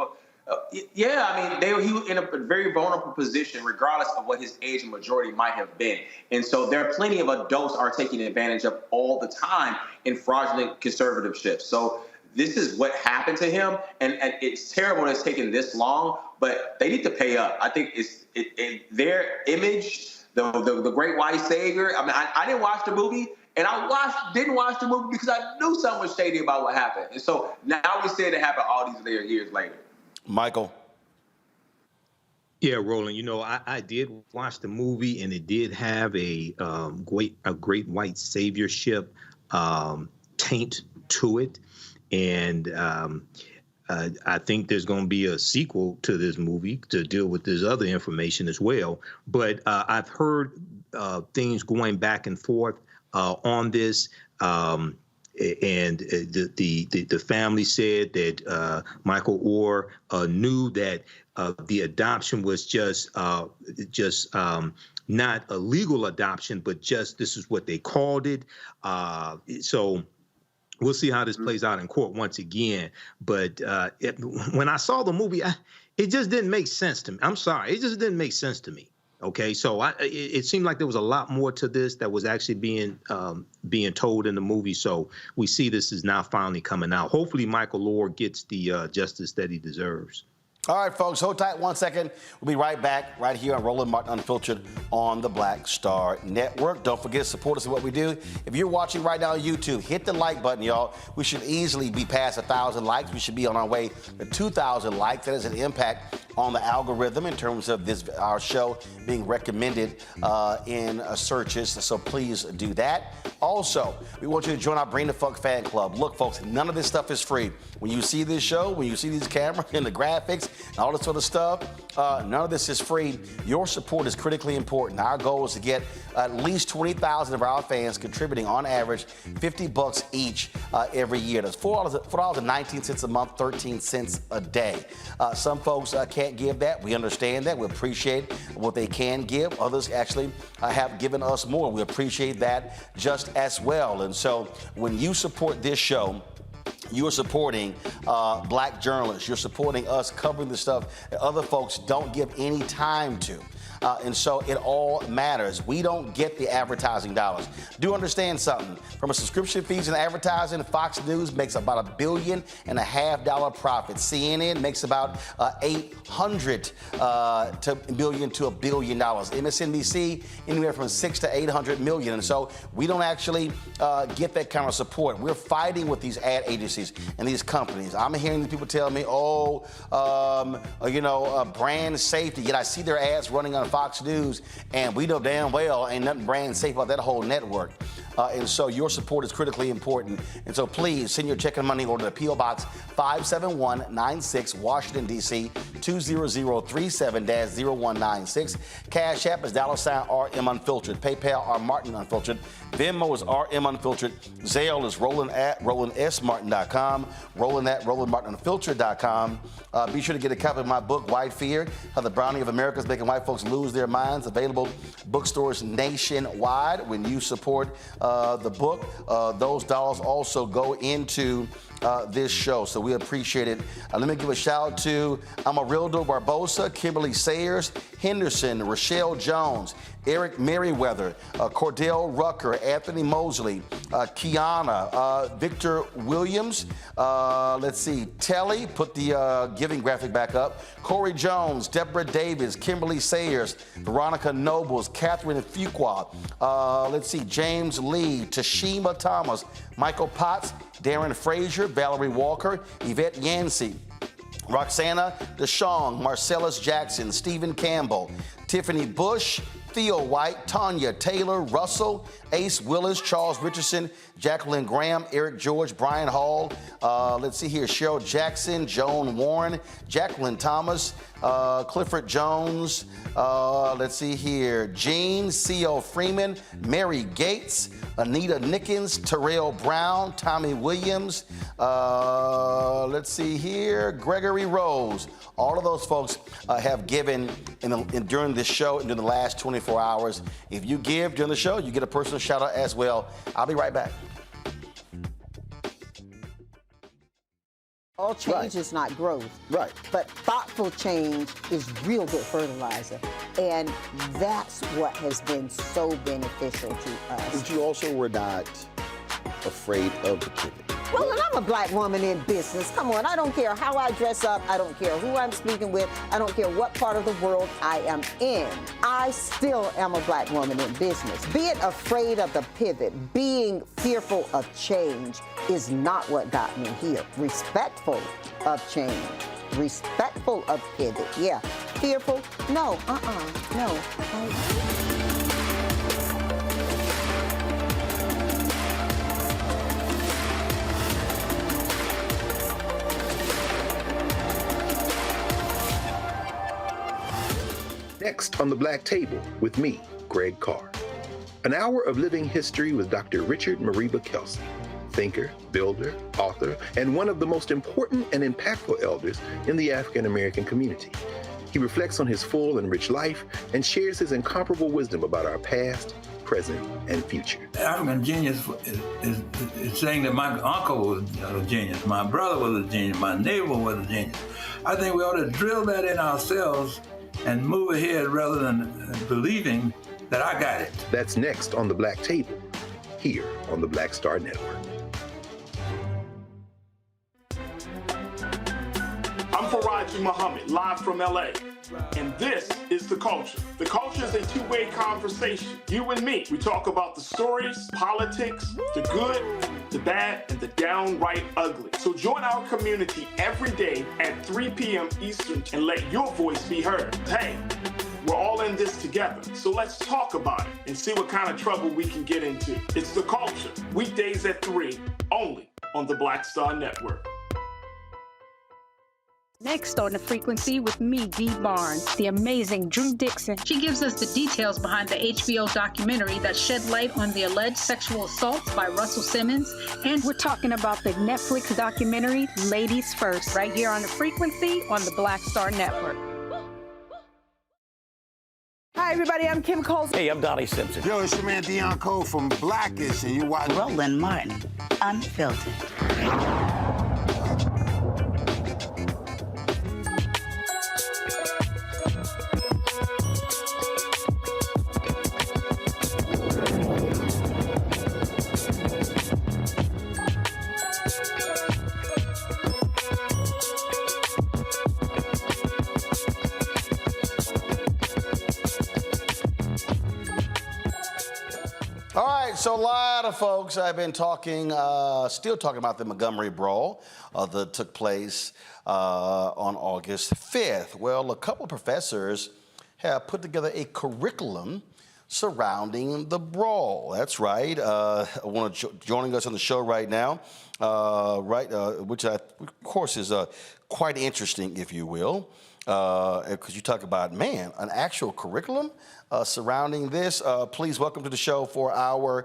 yeah, I mean, he was in a very vulnerable position, regardless of what his age and majority might have been. And so there are plenty of adults are taking advantage of all the time in fraudulent conservatorships. So this is what happened to him, and it's terrible that it's taken this long, but they need to pay up. I think it's their image, the great white savior. I mean, I didn't watch the movie, and didn't watch the movie because I knew something was shady about what happened. And so now we see it happen all these years later. Michael. Yeah, Roland, you know, I did watch the movie, and it did have a great white saviorship taint to it. And I think there's going to be a sequel to this movie to deal with this other information as well. But I've heard things going back and forth on this. And the family said that Michael Oher knew that the adoption was just not a legal adoption, but just this is what they called it. So we'll see how this plays out in court once again. But when I saw the movie, it just didn't make sense to me. I'm sorry. It just didn't make sense to me. OK, so it seemed like there was a lot more to this that was actually being told in the movie. So we see this is now finally coming out. Hopefully, Michael Oher gets the justice that he deserves. All right, folks, hold tight 1 second. We'll be right back right here on Roland Martin Unfiltered on the Black Star Network. Don't forget to support us in what we do. If you're watching right now on YouTube, hit the like button, y'all. We should easily be past 1,000 likes. We should be on our way to 2,000 likes. That has an impact on the algorithm in terms of our show being recommended in searches. So please do that. Also, we want you to join our Bring the Funk fan club. Look, folks, none of this stuff is free. When you see this show, when you see these cameras and the graphics and all this sort of stuff, none of this is free. Your support is critically important. Our goal is to get at least 20,000 of our fans contributing on average $50 each every year. That's $4.19 a month, 13 cents a day. Some folks can't give that. We understand that. We appreciate what they can give. Others actually have given us more. We appreciate that just as well. And so when you support this show, you're supporting black journalists. You're supporting us covering the stuff that other folks don't give any time to. And so it all matters. We don't get the advertising dollars. Do understand something. From a subscription fees and advertising, Fox News makes about $1.5 billion profit. CNN makes about $800 million to $1 billion. MSNBC anywhere from $600 to $800 million. And so we don't actually get that kind of support. We're fighting with these ad agencies and these companies. I'm hearing people tell me, brand safety. Yet I see their ads running on Fox News, and we know damn well ain't nothing brand safe about that whole network. And so your support is critically important. And so please send your check and money order to P.O. Box 57196, Washington, D.C. 20037-0196. Cash App is $RM Unfiltered. PayPal R Martin Unfiltered. Venmo is RM Unfiltered. Zelle is Roland@RolandSMartin.com. Roland@RolandMartinUnfiltered.com. Be sure to get a copy of my book, White Fear, How the Browning of America is Making White Folks Lose Their Minds. Available bookstores nationwide. When you support the book, those dollars also go into this show, so we appreciate it. Let me give a shout out to Amarildo Barbosa, Kimberly Sayers, Henderson, Rochelle Jones, Eric Merriweather, Cordell Rucker, Anthony Mosley, Kiana, Victor Williams, Telly, put the giving graphic back up, Corey Jones, Deborah Davis, Kimberly Sayers, Veronica Nobles, Catherine Fuqua, James Lee, Tashima Thomas, Michael Potts, Darren Frazier, Valerie Walker, Yvette Yancey, Roxana DeShong, Marcellus Jackson, Stephen Campbell, Tiffany Bush, Theo White, Tanya Taylor, Russell, Ace Willis, Charles Richardson, Jacqueline Graham, Eric George, Brian Hall. Let's see here, Cheryl Jackson, Joan Warren, Jacqueline Thomas, Clifford Jones. Let's see here, Jean, C.O. Freeman, Mary Gates, Anita Nickens, Terrell Brown, Tommy Williams. Let's see here, Gregory Rose. All of those folks have given during this show and during the last 24 hours. If you give during the show, you get a personal shout out as well. I'll be right back. All change is not growth. Right. But thoughtful change is real good fertilizer. And that's what has been so beneficial to us. But you also were not afraid of the pivot. Well, and I'm a black woman in business. Come on, I don't care how I dress up. I don't care who I'm speaking with. I don't care what part of the world I am in. I still am a black woman in business. Being afraid of the pivot, being fearful of change is not what got me here. Respectful of change, respectful of pivot, yeah. Fearful, no, no. Next on the Black Table with me, Greg Carr. An hour of living history with Dr. Richard Mariba Kelsey, thinker, builder, author, and one of the most important and impactful elders in the African American community. He reflects on his full and rich life and shares his incomparable wisdom about our past, present, and future. African genius is saying that my uncle was a genius, my brother was a genius, my neighbor was a genius. I think we ought to drill that in ourselves and move ahead rather than believing that I got it. That's next on the Black Table, here on the Black Star Network. I'm Faraji Muhammad, live from LA. And this is The Culture. The Culture is a two-way conversation. You and me, we talk about the stories, politics, the good, the bad, and the downright ugly. So join our community every day at 3 p.m. Eastern and let your voice be heard. Hey, we're all in this together. So let's talk about it and see what kind of trouble we can get into. It's The Culture, weekdays at 3, only on the Black Star Network. Next on The Frequency with me, Dee Barnes, the amazing Drew Dixon. She gives us the details behind the HBO documentary that shed light on the alleged sexual assaults by Russell Simmons. And we're talking about the Netflix documentary, Ladies First, right here on The Frequency on the Black Star Network. Hi, everybody. I'm Kim Coles. Hey, I'm Donnie Simpson. Yo, it's your man Dion Cole from Blackish, and you watch Roland Martin, Unfiltered. All right, so a lot of folks have been talking, still talking about the Montgomery Brawl that took place on August 5th. Well, a couple of professors have put together a curriculum surrounding the brawl. That's right. Joining us on the show right now, which of course is quite interesting, if you will, because you talk about, man, an actual curriculum surrounding this. Please welcome to the show for our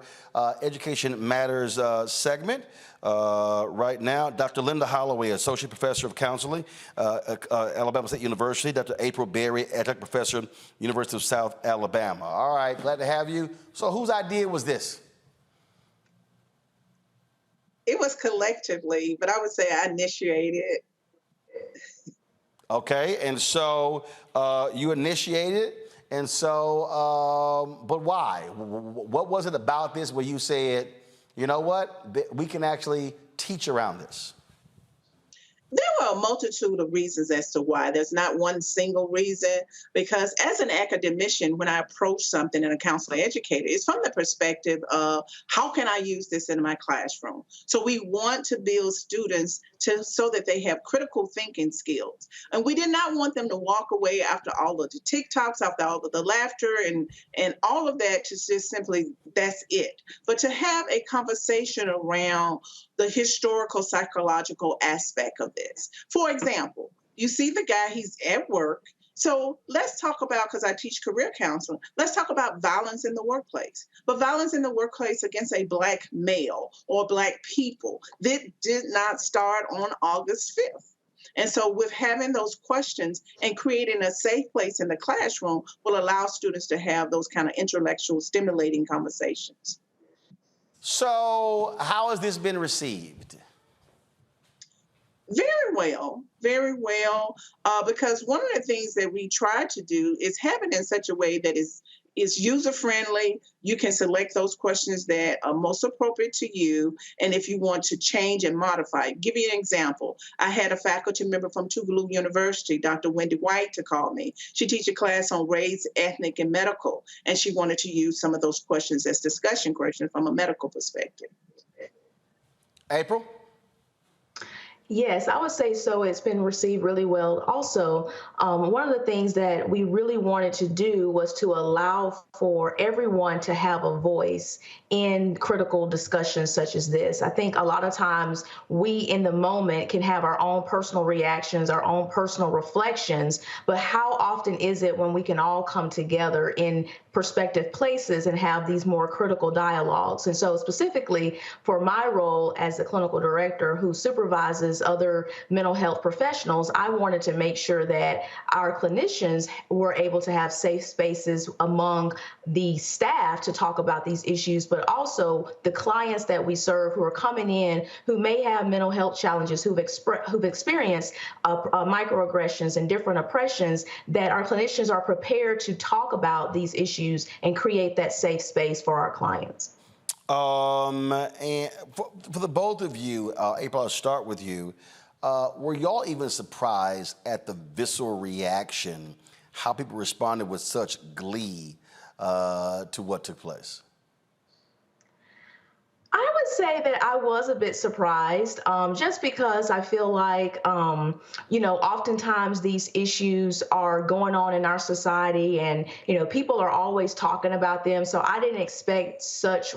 Education Matters segment. Right now, Dr. Linda Holloway, Associate Professor of Counseling, Alabama State University. Dr. April Berry, Adjunct Professor, University of South Alabama. All right, glad to have you. So whose idea was this? It was collectively, but I would say I initiated it. Okay, and so you initiated, and so, but why? What was it about this where you said, you know what, we can actually teach around this? There were a multitude of reasons as to why. There's not one single reason, because as an academician, when I approach something in a counselor educator, it's from the perspective of how can I use this in my classroom? So we want to build students so that they have critical thinking skills. And we did not want them to walk away after all of the TikToks, after all of the laughter and all of that, to just simply, that's it. But to have a conversation around the historical psychological aspect of this. For example, you see the guy, he's at work. So let's talk about, because I teach career counseling, let's talk about violence in the workplace. But violence in the workplace against a Black male or Black people, that did not start on August 5th. And so with having those questions and creating a safe place in the classroom will allow students to have those kind of intellectual stimulating conversations. So how has this been received? Very well, because one of the things that we try to do is have it in such a way that is user-friendly. You can select those questions that are most appropriate to you, and if you want to change and modify. Give you an example. I had a faculty member from Tougaloo University, Dr. Wendy White, to call me. She teaches a class on race, ethnic, and medical, and she wanted to use some of those questions as discussion questions from a medical perspective. April? Yes, I would say so. It's been received really well. Also, one of the things that we really wanted to do was to allow for everyone to have a voice in critical discussions such as this. I think a lot of times we in the moment can have our own personal reactions, our own personal reflections, but how often is it when we can all come together in perspective places and have these more critical dialogues? And so specifically for my role as the clinical director who supervises other mental health professionals, I wanted to make sure that our clinicians were able to have safe spaces among the staff to talk about these issues, but also the clients that we serve who are coming in who may have mental health challenges, who've experienced microaggressions and different oppressions, that our clinicians are prepared to talk about these issues and create that safe space for our clients. And for the both of you, April, I'll start with you. Were y'all even surprised at the visceral reaction, how people responded with such glee to what took place? I would say that I was a bit surprised, just because I feel like, oftentimes these issues are going on in our society and, people are always talking about them. So I didn't expect such,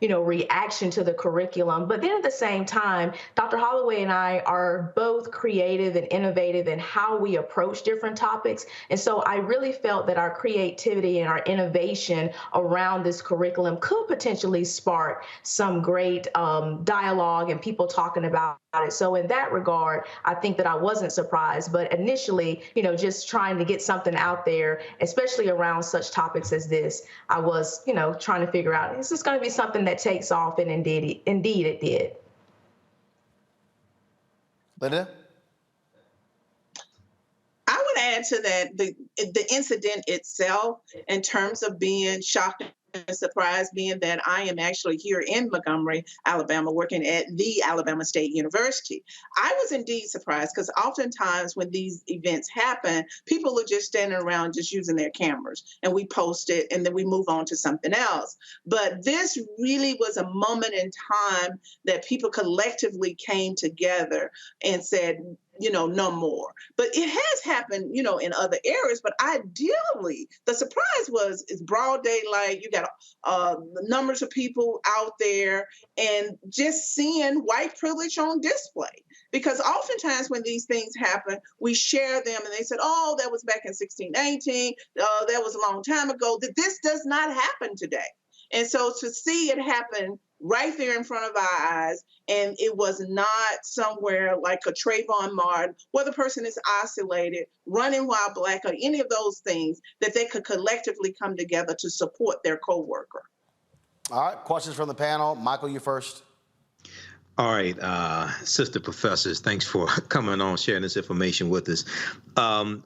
reaction to the curriculum. But then at the same time, Dr. Holloway and I are both creative and innovative in how we approach different topics. And so I really felt that our creativity and our innovation around this curriculum could potentially spark some great dialogue and people talking about it. So in that regard, I think that I wasn't surprised, but initially, just trying to get something out there, especially around such topics as this, I was, trying to figure out, is this going to be something that takes off? And indeed it did. Linda? I would add to that the incident itself, in terms of being shocked and surprised, being that I am actually here in Montgomery, Alabama, working at the Alabama State University. I was indeed surprised because oftentimes when these events happen, people are just standing around just using their cameras and we post it and then we move on to something else. But this really was a moment in time that people collectively came together and said, no more. But it has happened, in other areas. But ideally, the surprise was it's broad daylight. You got the numbers of people out there and just seeing white privilege on display. Because oftentimes when these things happen, we share them and they said, oh, that was back in 1619. That was a long time ago. This does not happen today. And so to see it happen right there in front of our eyes, and it was not somewhere like a Trayvon Martin, where the person is isolated, running while Black, or any of those things, that they could collectively come together to support their coworker. All right, questions from the panel. Michael, you first. All right, sister professors, thanks for coming on, sharing this information with us. How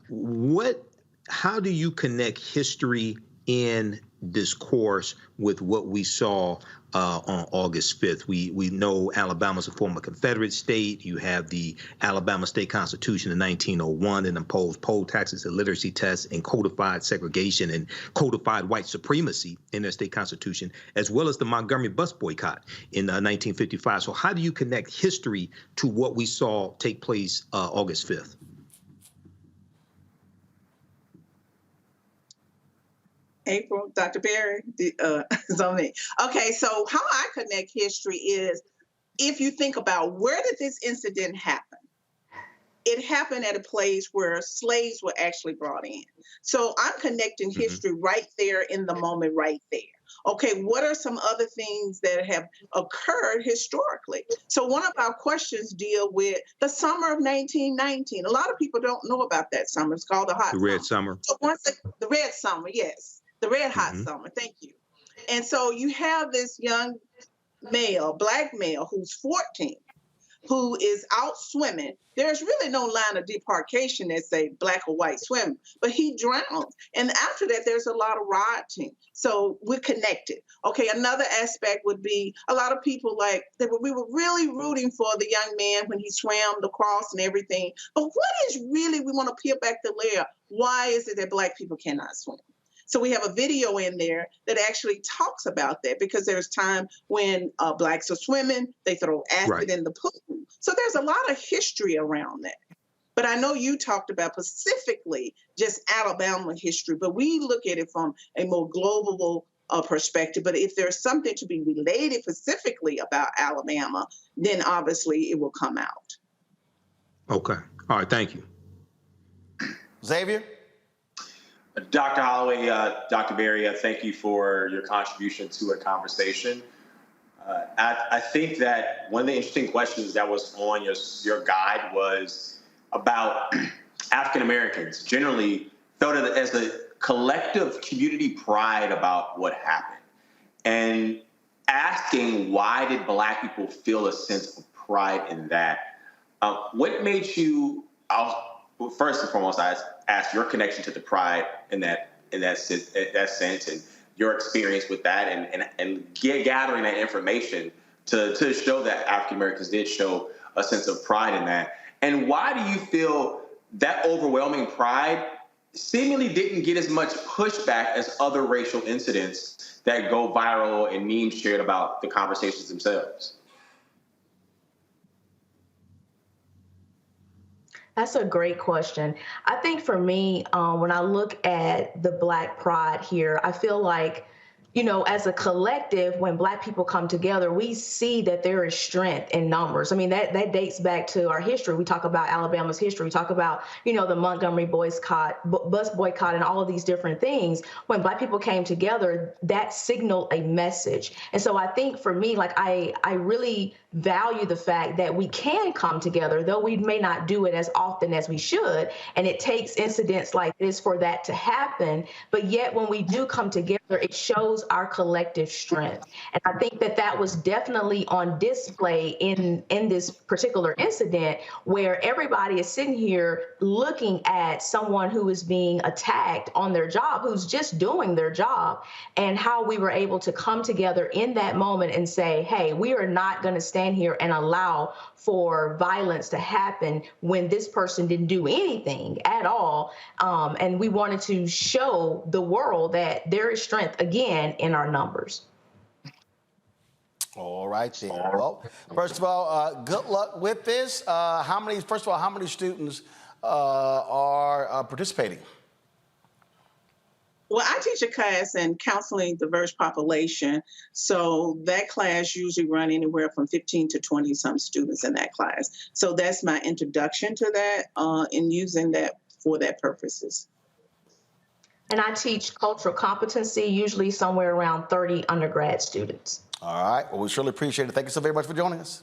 do you connect history in discourse with what we saw on August 5th. We know Alabama's a former Confederate state. You have the Alabama State Constitution in 1901 that imposed poll taxes and literacy tests and codified segregation and codified white supremacy in their state constitution, as well as the Montgomery bus boycott in 1955. So how do you connect history to what we saw take place August 5th? April, Dr. Berry, it's on me. Okay, so how I connect history is, if you think about where did this incident happen? It happened at a place where slaves were actually brought in. So I'm connecting history right there in the moment, right there. Okay, what are some other things that have occurred historically? So one of our questions deal with the summer of 1919. A lot of people don't know about that summer. It's called the hot summer. The Red Summer. So the Red Summer, yes. The red hot summer, thank you. And so you have this young male, black male, who's 14, who is out swimming. There's really no line of demarcation that say black or white swimming, but he drowns. And after that, there's a lot of rioting. So we're connected. Okay, another aspect would be a lot of people we were really rooting for the young man when he swam the cross and everything. But what is really, we want to peel back the layer. Why is it that black people cannot swim? So we have a video in there that actually talks about that, because there's time when blacks are swimming, they throw acid in the pool. So there's a lot of history around that. But I know you talked about specifically just Alabama history, but we look at it from a more global perspective. But if there's something to be related specifically about Alabama, then obviously it will come out. Okay. All right. Thank you. Xavier? Dr. Holloway, Dr. Berry, thank you for your contribution to a conversation. I think that one of the interesting questions that was on your guide was about African Americans generally felt it as a collective community pride about what happened, and asking why did Black people feel a sense of pride in that? What made you? First and foremost, I ask your connection to the pride in that sense, and your experience with that, and gathering that information to show that African Americans did show a sense of pride in that. And why do you feel that overwhelming pride seemingly didn't get as much pushback as other racial incidents that go viral and memes shared about the conversations themselves? That's a great question. I think for me, when I look at the Black pride here, I feel like, as a collective, when Black people come together, we see that there is strength in numbers. I mean, that dates back to our history. We talk about Alabama's history. We talk about, the Montgomery bus boycott and all of these different things. When Black people came together, that signaled a message. And so I think for me, I really value the fact that we can come together, though we may not do it as often as we should. And it takes incidents like this for that to happen. But yet when we do come together, it shows our collective strength. And I think that was definitely on display in this particular incident, where everybody is sitting here looking at someone who is being attacked on their job, who's just doing their job, and how we were able to come together in that moment and say, hey, we are not going to stand here and allow for violence to happen when this person didn't do anything at all. And we wanted to show the world that there is strength again in our numbers. All right, then. Well, first of all, good luck with this. How many students are participating? Well, I teach a class in counseling diverse population. So that class usually run anywhere from 15 to 20 some students in that class. So that's my introduction to that and using that for that purposes. And I teach cultural competency, usually somewhere around 30 undergrad students. All right. Well, we surely appreciate it. Thank you so very much for joining us.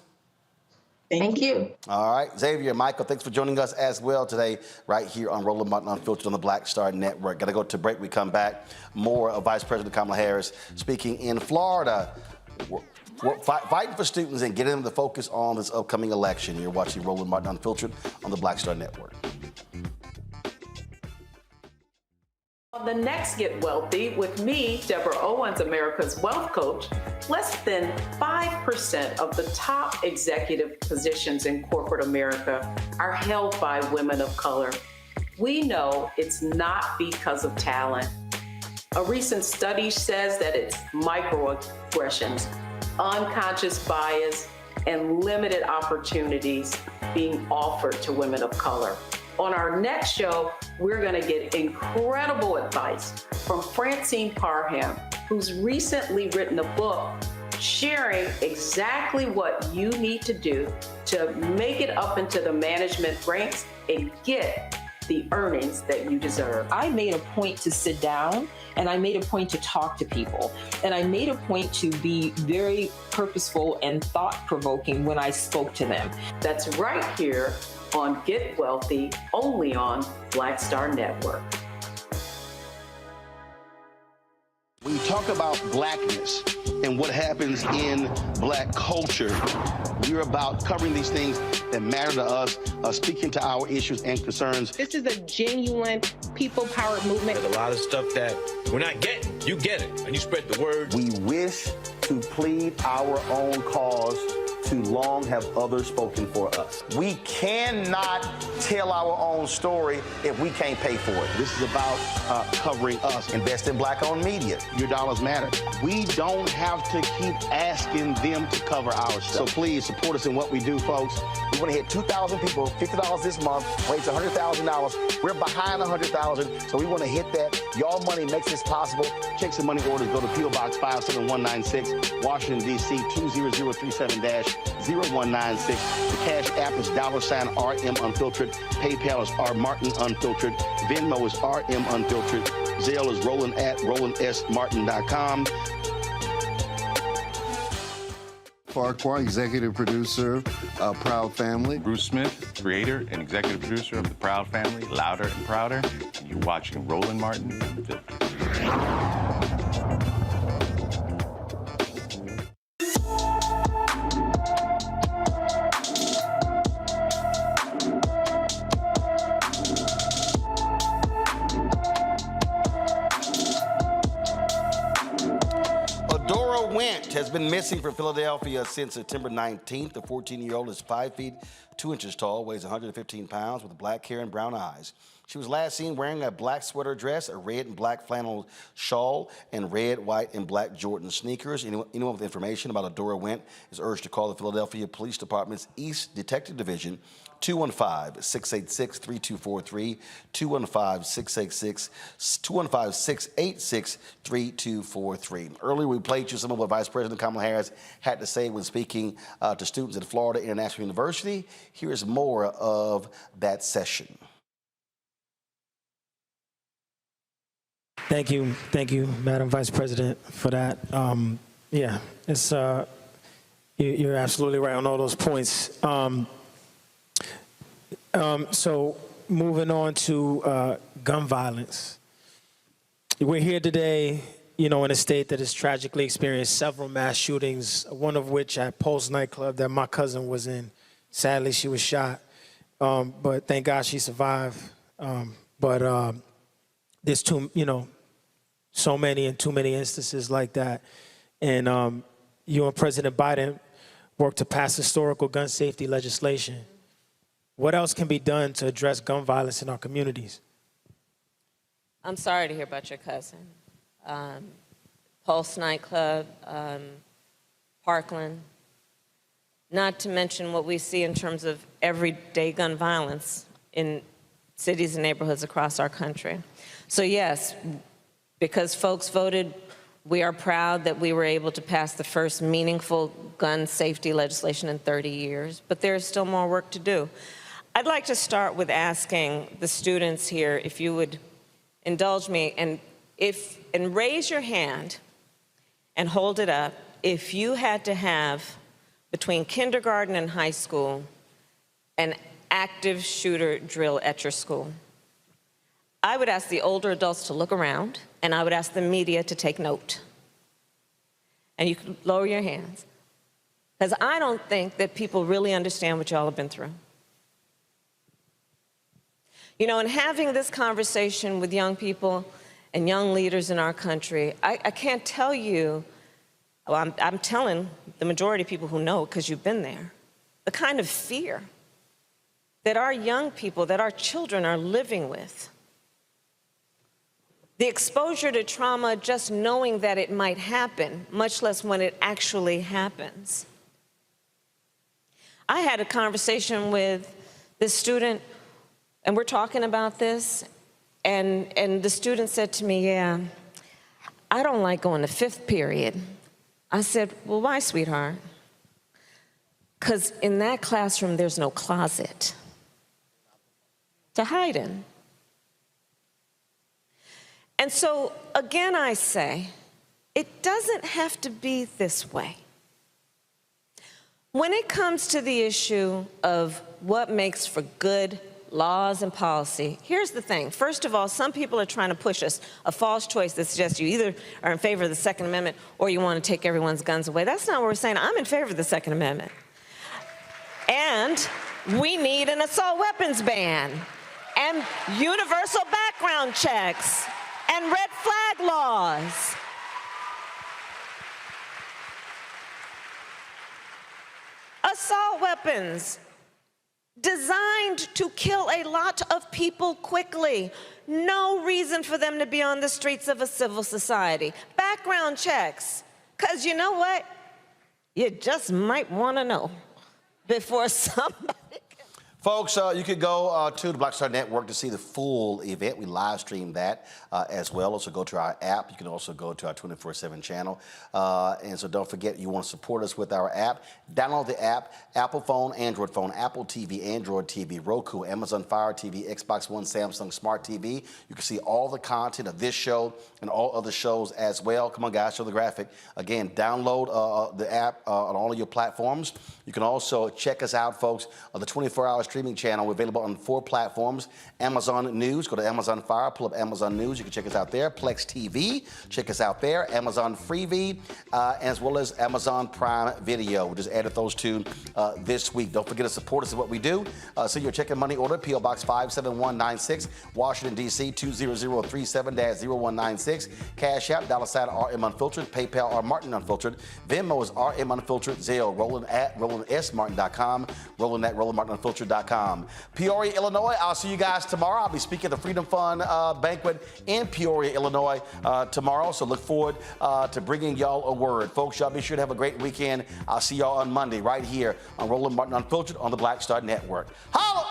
Thank you. All right. Xavier, Michael, thanks for joining us as well today right here on Roland Martin Unfiltered on the Black Star Network. Got to go to break. We come back. More of Vice President Kamala Harris speaking in Florida. We're fighting for students and getting them to focus on this upcoming election. You're watching Roland Martin Unfiltered on the Black Star Network. On the next Get Wealthy with me, Deborah Owens, America's Wealth Coach, less than 5% of the top executive positions in corporate America are held by women of color. We know it's not because of talent. A recent study says that it's microaggressions, unconscious bias, and limited opportunities being offered to women of color. On our next show, we're going to get incredible advice from Francine Parham, who's recently written a book sharing exactly what you need to do to make it up into the management ranks and get the earnings that you deserve. I made a point to sit down and I made a point to talk to people. And I made a point to be very purposeful and thought-provoking when I spoke to them. That's right here on Get Wealthy, only on Black Star Network. When you talk about blackness and what happens in black culture, we're about covering these things that matter to us, speaking to our issues and concerns. This is a genuine people-powered movement. There's a lot of stuff that we're not getting. You get it, and you spread the word. We wish to plead our own cause. Too long have others spoken for us. We cannot tell our own story if we can't pay for it. This is about covering us. Invest in black-owned media. Your dollars matter. We don't have to keep asking them to cover our stuff. So please support us in what we do, folks. We want to hit 2,000 people, $50 this month, raise $100,000. We're behind $100,000, so we want to hit that. Y'all money makes this possible. Checks and money orders go to P.O. Box 57196, Washington, D.C. 20037-0196. The Cash App is $RM Unfiltered. PayPal is R Martin Unfiltered. Venmo is RM Unfiltered. Zelle is Roland at RolandSMartin.com. Farquhar, executive producer of Proud Family. Bruce Smith, creator and executive producer of The Proud Family, Louder and Prouder. And you're watching Roland Martin Unfiltered. Has been missing from Philadelphia since September 19th. The 14-year-old is 5 feet 2 inches tall, weighs 115 pounds, with black hair and brown eyes. She was last seen wearing a black sweater dress, a red and black flannel shawl, and red, white, and black Jordan sneakers. Anyone with information about Adora Went is urged to call the Philadelphia Police Department's East Detective Division, 215-686-3243, 215-686-3243. Earlier, we played you some of what Vice President Kamala Harris had to say when speaking to students at Florida International University. Here's more of that session. Thank you, Madam Vice President, for that. Yeah, it's you're absolutely right on all those points. So moving on to gun violence. We're here today, in a state that has tragically experienced several mass shootings, one of which at Pulse nightclub that my cousin was in. Sadly, she was shot, but thank God she survived. But there's so many and too many instances like that. And you and President Biden worked to pass historical gun safety legislation. What else can be done to address gun violence in our communities? I'm sorry to hear about your cousin. Pulse nightclub, Parkland, not to mention what we see in terms of everyday gun violence in cities and neighborhoods across our country. So yes, because folks voted, we are proud that we were able to pass the first meaningful gun safety legislation in 30 years, but there is still more work to do. I'd like to start with asking the students here if you would indulge me and raise your hand and hold it up if you had to have between kindergarten and high school an active shooter drill at your school. I would ask the older adults to look around, and I would ask the media to take note. And you can lower your hands, because I don't think that people really understand what y'all have been through. In having this conversation with young people and young leaders in our country, I can't tell you well, I'm telling the majority of people who know because you've been there, the kind of fear that our young people, that our children are living with. The exposure to trauma, just knowing that it might happen, much less when it actually happens. I had a conversation with this student, and we're talking about this, and the student said to me, yeah, I don't like going to fifth period. I said, well, why, sweetheart? Because in that classroom, there's no closet to hide in. And so, again, I say, it doesn't have to be this way. When it comes to the issue of what makes for good laws and policy, here's the thing. First of all, some people are trying to push us a false choice that suggests you either are in favor of the Second Amendment or you want to take everyone's guns away. That's not what we're saying. I'm in favor of the Second Amendment. And we need an assault weapons ban and universal background checks and red flag laws. Assault weapons designed to kill a lot of people quickly. No reason for them to be on the streets of a civil society. Background checks, because you know what? You just might want to know before somebody. Folks, you could go to the Black Star Network to see the full event. We live stream that as well. Also go to our app. You can also go to our 24/7 channel. And so don't forget, you want to support us with our app. Download the app, Apple phone, Android phone, Apple TV, Android TV, Roku, Amazon Fire TV, Xbox One, Samsung Smart TV. You can see all the content of this show and all other shows as well. Come on, guys, show the graphic. Again, download the app on all of your platforms. You can also check us out, folks, on the 24-hour streaming channel. We're available on 4 platforms. Amazon News, go to Amazon Fire, pull up Amazon News. You can check us out there. Plex TV, check us out there. Amazon Freevee, as well as Amazon Prime Video. We just added those 2 this week. Don't forget to support us in what we do. Send your check and money order, P.O. Box 57196, Washington, D.C. 20037-0196. Cash App, $RM Unfiltered. PayPal, R Martin Unfiltered. Venmo is RM Unfiltered. Zelle, Roland at RolandSMartin.com. Roland at RolandMartinUnfiltered.com. Peoria, Illinois, I'll see you guys tomorrow. I'll be speaking at the Freedom Fund banquet in Peoria, Illinois tomorrow. So look forward to bringing y'all a word. Folks, y'all be sure to have a great weekend. I'll see y'all on Monday right here on Roland Martin Unfiltered on the Black Star Network. Holla!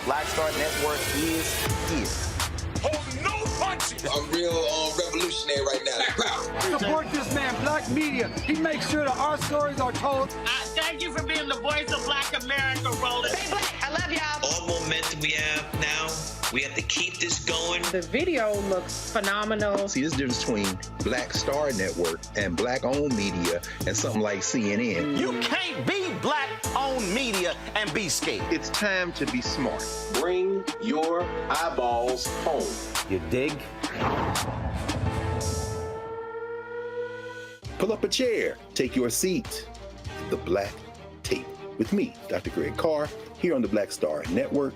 Black Star Network is here. Hold no punches. I'm real revolutionary right now. Support this man, Black Media. He makes sure that our stories are told. Thank you for being the voice of Black America, Roland. Stay black. I love y'all. All momentum we have now, we have to keep this going. The video looks phenomenal. See, there's a difference between Black Star Network and Black-owned media and something like CNN. You can't be Black-owned media and be scared. It's time to be smart. Bring your eyeballs home. You dig? Pull up a chair. Take your seat at the Black Table with me, Dr. Greg Carr, here on the Black Star Network.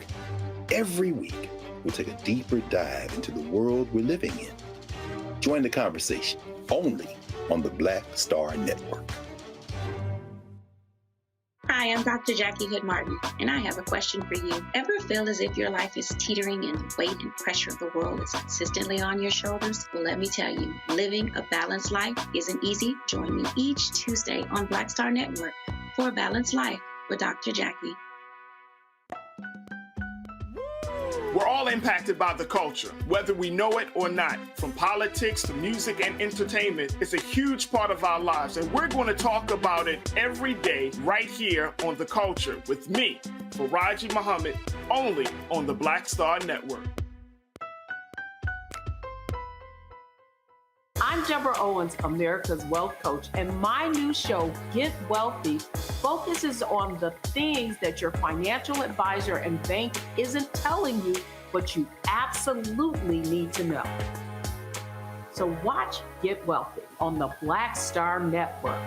Every week, we'll take a deeper dive into the world we're living in. Join the conversation only on the Black Star Network. Hi, I'm Dr. Jackie Hood Martin, and I have a question for you. Ever feel as if your life is teetering and the weight and pressure of the world is consistently on your shoulders? Well, let me tell you, living a balanced life isn't easy. Join me each Tuesday on Black Star Network for A Balanced Life with Dr. Jackie. We're all impacted by the culture, whether we know it or not. From politics to music and entertainment, it's a huge part of our lives, and we're going to talk about it every day right here on The Culture with me, Faraji Muhammad, only on the Black Star Network. I'm Deborah Owens, America's Wealth Coach, and my new show, Get Wealthy, focuses on the things that your financial advisor and bank isn't telling you, but you absolutely need to know. So watch Get Wealthy on the Black Star Network.